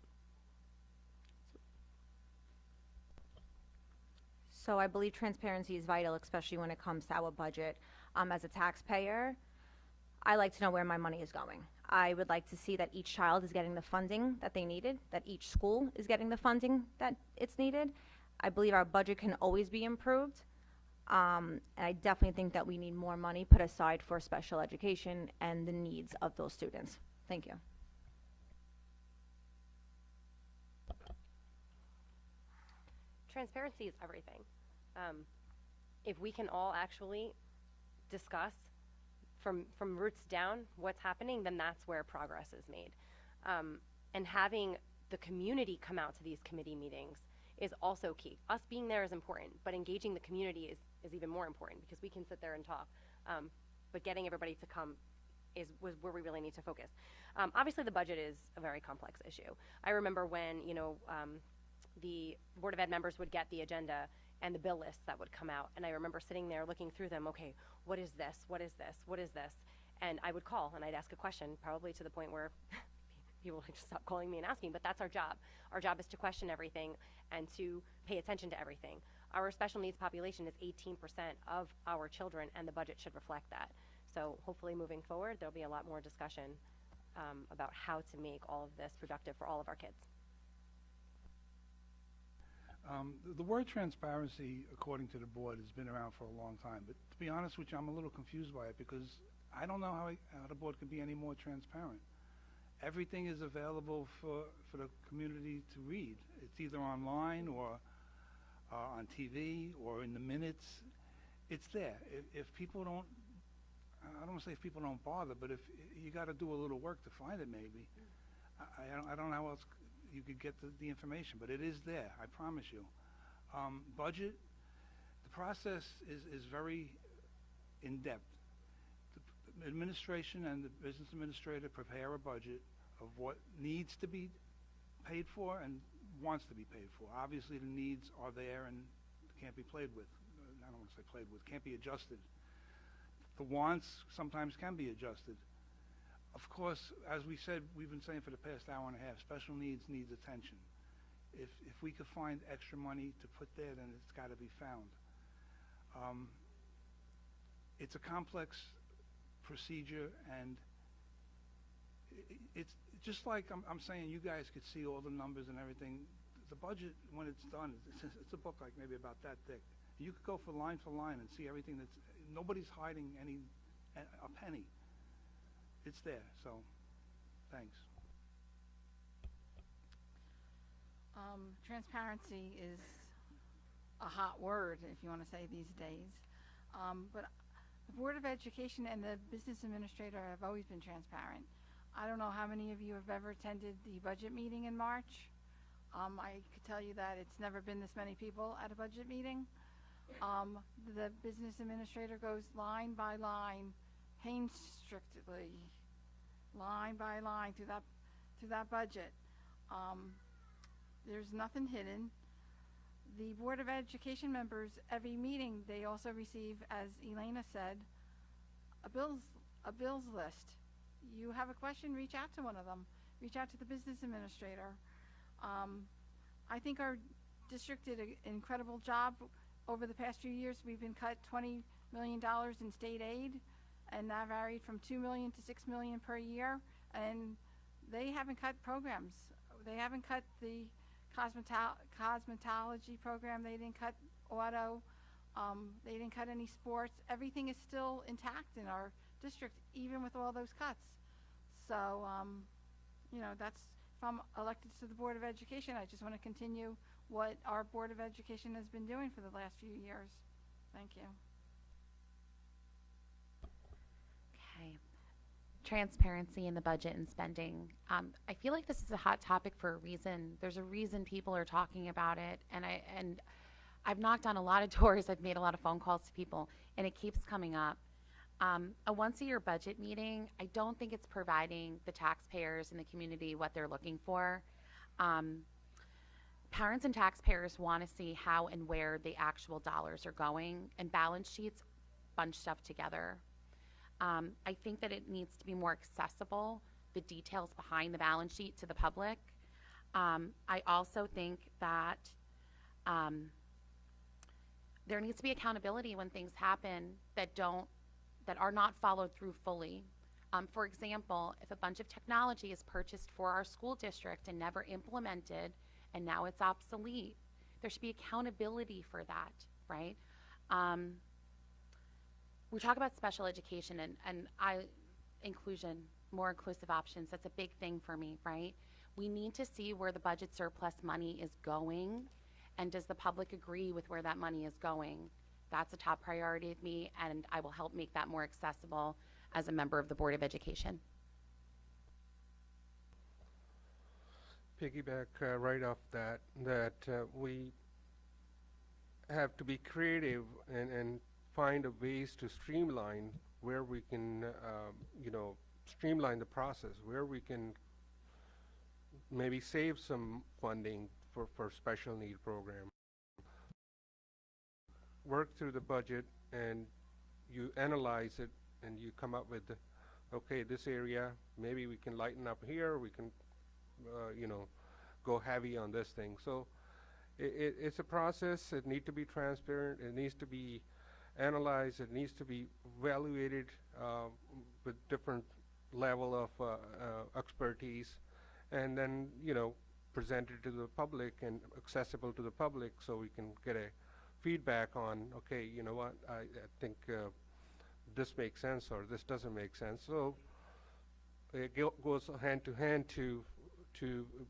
So I believe transparency is vital, especially when it comes to our budget. As a taxpayer, I like to know where my money is going. I would like to see that each child is getting the funding that they needed, that each school is getting the funding that it's needed. I believe our budget can always be improved. And I definitely think that we need more money put aside for special education and the needs of those students. Thank you. Transparency is everything. If we can all actually discuss from roots down what's happening, then that's where progress is made. And having the community come out to these committee meetings is also key. Us being there is important, but engaging the community is even more important because we can sit there and talk. But getting everybody to come was where we really need to focus. Obviously, the budget is a very complex issue. I remember when, the Board of Ed members would get the agenda and the bill lists that would come out, and I remember sitting there looking through them. Okay, what is this? What is this? What is this? And I would call and I'd ask a question, probably to the point where people would just stop calling me and asking, but that's our job. Our job is to question everything and to pay attention to everything. Our special needs population is 18% of our children, and the budget should reflect that. So hopefully moving forward, there'll be a lot more discussion about how to make all of this productive for all of our kids. The word transparency, according to the board, has been around for a long time. But to be honest with you, I'm a little confused by it because I don't know how the board can be any more transparent. Everything is available for the community to read. It's either online or on TV or in the minutes. It's there. If people don't, I don't want to say if people don't bother, but if you got to do a little work to find it, maybe. I don't know how else you could get the information, but it is there, I promise you. Budget, the process is very in-depth. The administration and the business administrator prepare a budget of what needs to be paid for and wants to be paid for. Obviously, the needs are there and can't be played with. I don't want to say played with, can't be adjusted. The wants sometimes can be adjusted. Of course, as we said, we've been saying for the past hour and a half, special needs attention. If we could find extra money to put there, then it's got to be found. It's a complex procedure, and it's just like I'm saying, you guys could see all the numbers and everything. The budget, when it's done, it's a book like maybe about that thick. You could go for line and see everything that's, nobody's hiding a penny. It's there, so, thanks. Transparency is a hot word, if you want to say these days. But the Board of Education and the business administrator have always been transparent. I don't know how many of you have ever attended the budget meeting in March. I could tell you that it's never been this many people at a budget meeting. The business administrator goes line by line, painstakingly, line by line through that budget. There's nothing hidden. The Board of Education members, every meeting, they also receive, as Elena said, a bills list. You have a question, reach out to one of them. Reach out to the business administrator. I think our district did an incredible job over the past few years. We've been cut $20 million in state aid, and that varied from $2 million to $6 million per year. And they haven't cut programs. They haven't cut the cosmetology program. They didn't cut auto. They didn't cut any sports. Everything is still intact in our district, even with all those cuts. So, you know, that's, if I'm elected to the Board of Education, I just want to continue what our Board of Education has been doing for the last few years. Thank you. Okay. Transparency in the budget and spending. I feel like this is a hot topic for a reason. There's a reason people are talking about it, and I've knocked on a lot of doors. I've made a lot of phone calls to people, and it keeps coming up. A once-a-year budget meeting, I don't think it's providing the taxpayers and the community what they're looking for. Parents and taxpayers want to see how and where the actual dollars are going, and balance sheets bunch stuff together. I think that it needs to be more accessible, the details behind the balance sheet to the public. I also think that there needs to be accountability when things happen that are not followed through fully. For example, if a bunch of technology is purchased for our school district and never implemented, and now it's obsolete, there should be accountability for that, right? We talk about special education and inclusion, more inclusive options. That's a big thing for me, right? We need to see where the budget surplus money is going, and does the public agree with where that money is going? That's a top priority of me, and I will help make that more accessible as a member of the Board of Education. Piggyback right off that we have to be creative and find ways to streamline where we can, you know, streamline the process, where we can maybe save some funding for special need program. Work through the budget and you analyze it and you come up with, okay, this area, maybe we can lighten up here, we can, you know, go heavy on this thing. So it's a process. It needs to be transparent. It needs to be analyzed. It needs to be evaluated with different level of expertise, and then, you know, presented to the public and accessible to the public so we can get a feedback on, okay, you know what, I think this makes sense or this doesn't make sense. So it goes hand to hand to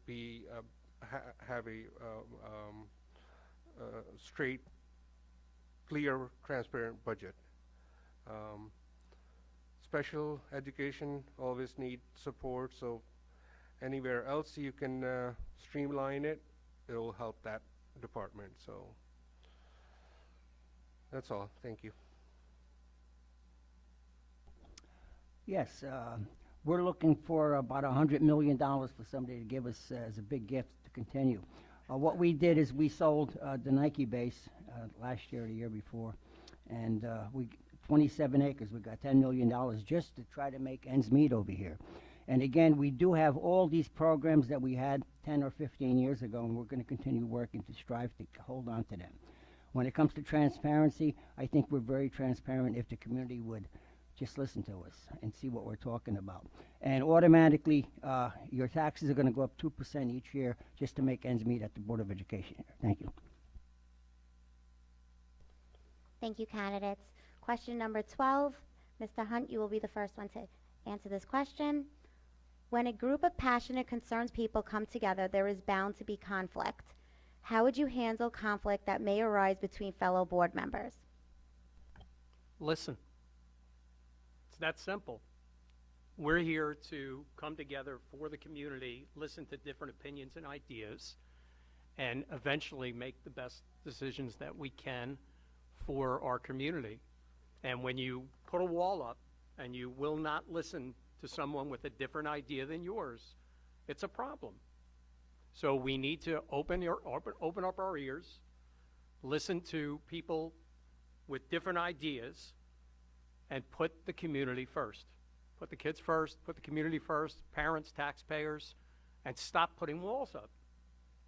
be have a straight, clear, transparent budget. Special education always need support, so anywhere else you can streamline it, it will help that department. So that's all. Thank you. Yes, we're looking for about $100 million for somebody to give us as a big gift to continue. What we did is we sold the Nike base last year or the year before, and 27 acres. We got $10 million just to try to make ends meet over here. And again, we do have all these programs that we had 10 or 15 years ago, and we're going to continue working to strive to hold on to them. When it comes to transparency, I think we're very transparent. If the community would just listen to us and see what we're talking about. And automatically, your taxes are going to go up 2% each year just to make ends meet at the Board of Education. Thank you. Thank you, candidates. Question number 12. Mr. Hunt, you will be the first one to answer this question. When a group of passionate, concerned people come together, there is bound to be conflict. How would you handle conflict that may arise between fellow board members? Listen. It's that simple. We're here to come together for the community, listen to different opinions and ideas, and eventually make the best decisions that we can for our community. And when you put a wall up and you will not listen to someone with a different idea than yours, it's a problem. So we need to open up our ears, listen to people with different ideas, and put the community first. Put the kids first, put the community first, parents, taxpayers, and stop putting walls up.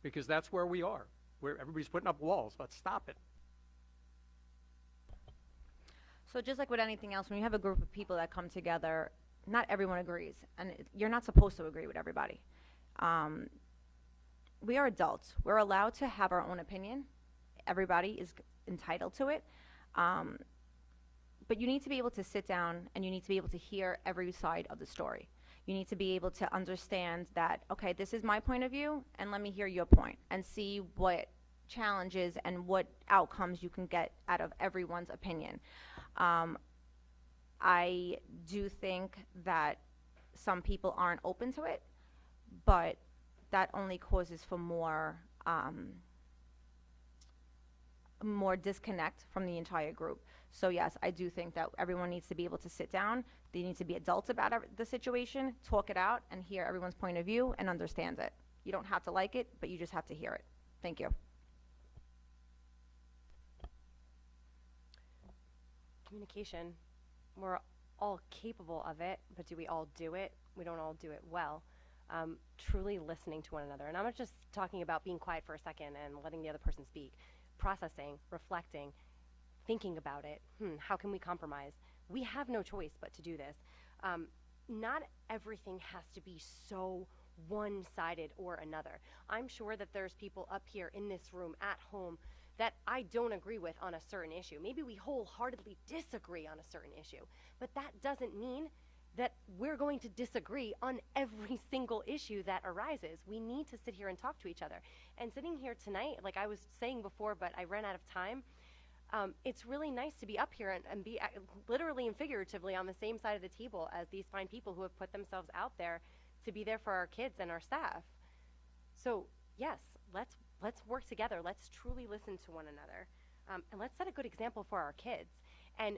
Because that's where we are. Where everybody's putting up walls. Let's stop it. So just like with anything else, when you have a group of people that come together, not everyone agrees. And you're not supposed to agree with everybody. We are adults. We're allowed to have our own opinion. Everybody is entitled to it. But you need to be able to sit down and you need to be able to hear every side of the story. You need to be able to understand that, okay, this is my point of view, and let me hear your point and see what challenges and what outcomes you can get out of everyone's opinion. I do think that some people aren't open to it, but that only causes for more disconnect from the entire group. So yes, I do think that everyone needs to be able to sit down. They need to be adults about the situation, talk it out, and hear everyone's point of view and understand it. You don't have to like it, but you just have to hear it. Thank you. Communication. We're all capable of it, but do we all do it? We don't all do it well. Truly listening to one another. And I'm not just talking about being quiet for a second and letting the other person speak. Processing, reflecting, thinking about it. How can we compromise? We have no choice but to do this. Not everything has to be so one-sided or another. I'm sure that there's people up here in this room, at home, that I don't agree with on a certain issue. Maybe we wholeheartedly disagree on a certain issue, but that doesn't mean that we're going to disagree on every single issue that arises. We need to sit here and talk to each other. And sitting here tonight, like I was saying before, but I ran out of time, it's really nice to be up here and be literally and figuratively on the same side of the table as these fine people who have put themselves out there to be there for our kids and our staff. So yes, let's work together. Let's truly listen to one another. And let's set a good example for our kids. And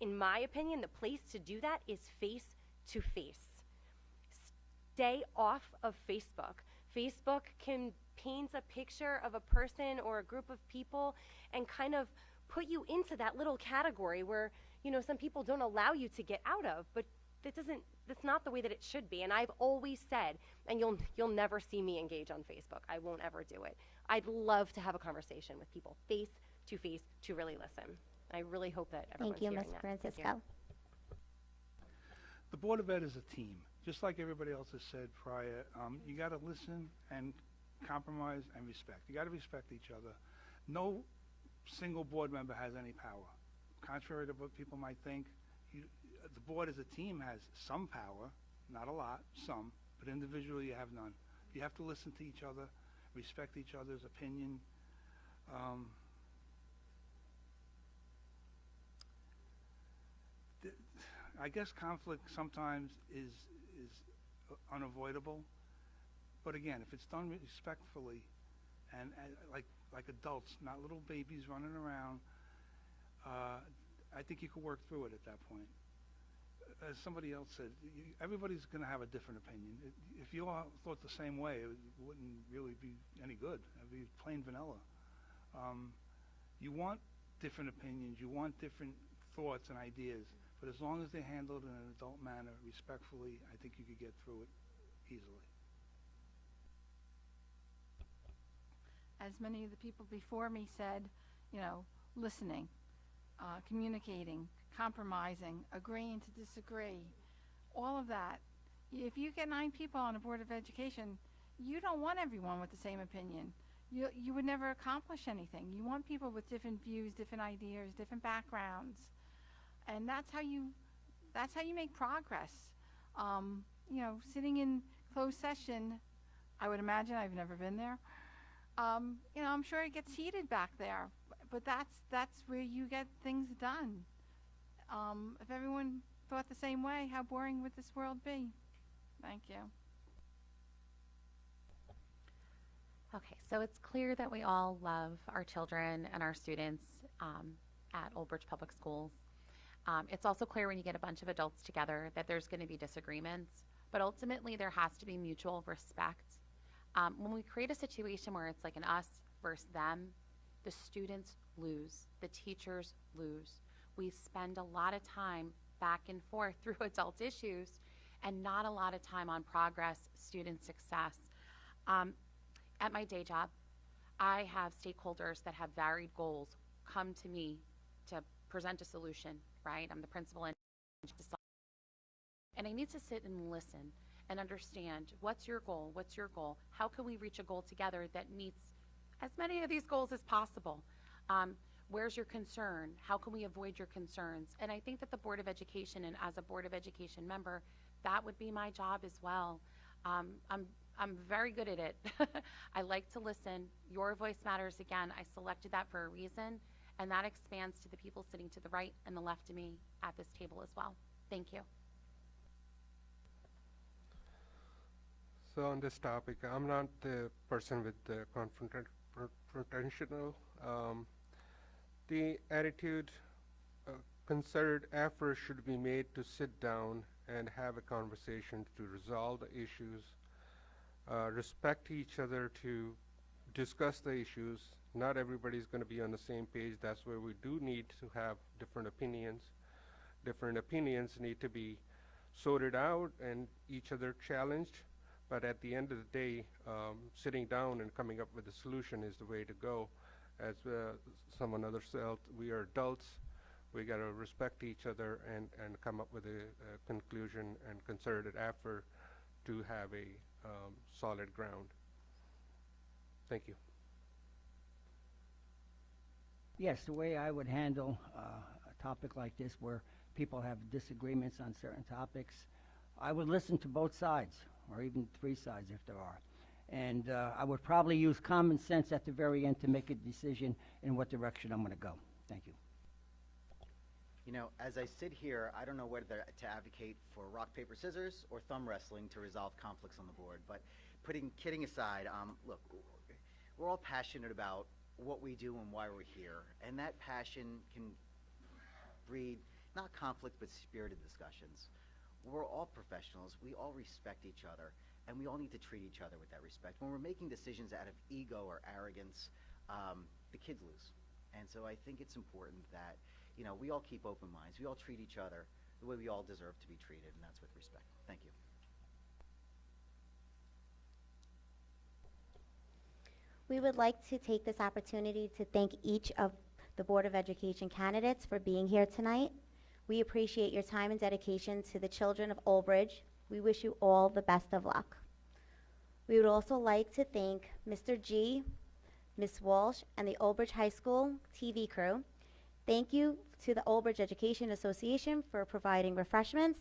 in my opinion, the place to do that is face to face. Stay off of Facebook. Facebook paints a picture of a person or a group of people and kind of put you into that little category where, you know, some people don't allow you to get out of, but that's not the way that it should be. And I've always said, and you'll never see me engage on Facebook. I won't ever do it. I'd love to have a conversation with people face to really listen. I really hope that everyone's Thank you, hearing Ms. that. Francisco. The Board of Ed is a team. Just like everybody else has said prior, you got to listen and compromise and respect. You got to respect each other. No single board member has any power. Contrary to what people might think, the board as a team has some power, not a lot, some, but individually you have none. You have to listen to each other, respect each other's opinion. I guess conflict sometimes is unavoidable, but again, if it's done respectfully and like adults, not little babies running around, I think you could work through it at that point. As somebody else said, everybody's going to have a different opinion. If you all thought the same way, it wouldn't really be any good. It would be plain vanilla. You want different opinions, you want different thoughts and ideas, but as long as they're handled in an adult manner, respectfully, I think you could get through it easily. As many of the people before me said, you know, listening. communicating, compromising, agreeing to disagree, all of that. If you get 9 people on a Board of Education, you don't want everyone with the same opinion. You would never accomplish anything. You want people with different views, different ideas, different backgrounds, and that's how you make progress. You know, sitting in closed session, I would imagine, I've never been there. You know, I'm sure it gets heated back there, but that's where you get things done. If everyone thought the same way, how boring would this world be? Thank you. Okay, so it's clear that we all love our children and our students at Old Bridge Public Schools. It's also clear when you get a bunch of adults together that there's going to be disagreements, but ultimately there has to be mutual respect. When we create a situation where it's like an us versus them, the students lose, the teachers lose. We spend a lot of time back and forth through adult issues and not a lot of time on progress, student success. At my day job, I have stakeholders that have varied goals come to me to present a solution, right? I'm the principal and I need to sit and listen and understand what's your goal, what's your goal, how can we reach a goal together that meets as many of these goals as possible. Where's your concern? How can we avoid your concerns? And I think that the Board of Education, and as a Board of Education member, that would be my job as well. I'm very good at it. I like to listen. Your voice matters. Again, I selected that for a reason, and that expands to the people sitting to the right and the left of me at this table as well. Thank you. So on this topic, I'm not the person with the confrontational. The attitude, concerted effort should be made to sit down and have a conversation to resolve the issues, respect each other to discuss the issues. Not everybody's going to be on the same page. That's where we do need to have different opinions. Different opinions need to be sorted out and each other challenged. But at the end of the day, sitting down and coming up with a solution is the way to go. As someone else said, we are adults. We got to respect each other and come up with a conclusion and concerted effort to have a solid ground. Thank you. Yes, the way I would handle a topic like this where people have disagreements on certain topics, I would listen to both sides, or even 3 sides if there are. And I would probably use common sense at the very end to make a decision in what direction I'm going to go. Thank you. You know, as I sit here, I don't know whether to advocate for rock, paper, scissors or thumb wrestling to resolve conflicts on the board. But kidding aside, look, we're all passionate about what we do and why we're here. And that passion can breed not conflict, but spirited discussions. We're all professionals. We all respect each other. And we all need to treat each other with that respect. When we're making decisions out of ego or arrogance, the kids lose. And so I think it's important that, you know, we all keep open minds. We all treat each other the way we all deserve to be treated, and that's with respect. Thank you. We would like to take this opportunity to thank each of the Board of Education candidates for being here tonight. We appreciate your time and dedication to the children of Old Bridge. We wish you all the best of luck. We would also like to thank Mr. G, Ms. Walsh, and the Old Bridge High School TV crew. Thank you to the Old Bridge Education Association for providing refreshments.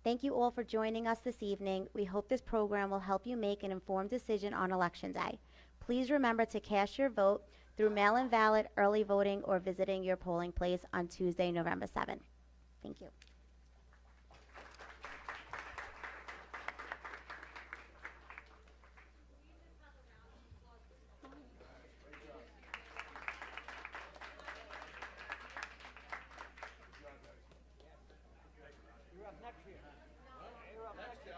Thank you all for joining us this evening. We hope this program will help you make an informed decision on Election Day. Please remember to cast your vote through mail-in ballot, early voting, or visiting your polling place on Tuesday, November 7th. Thank you. You're up next year. You're up next year.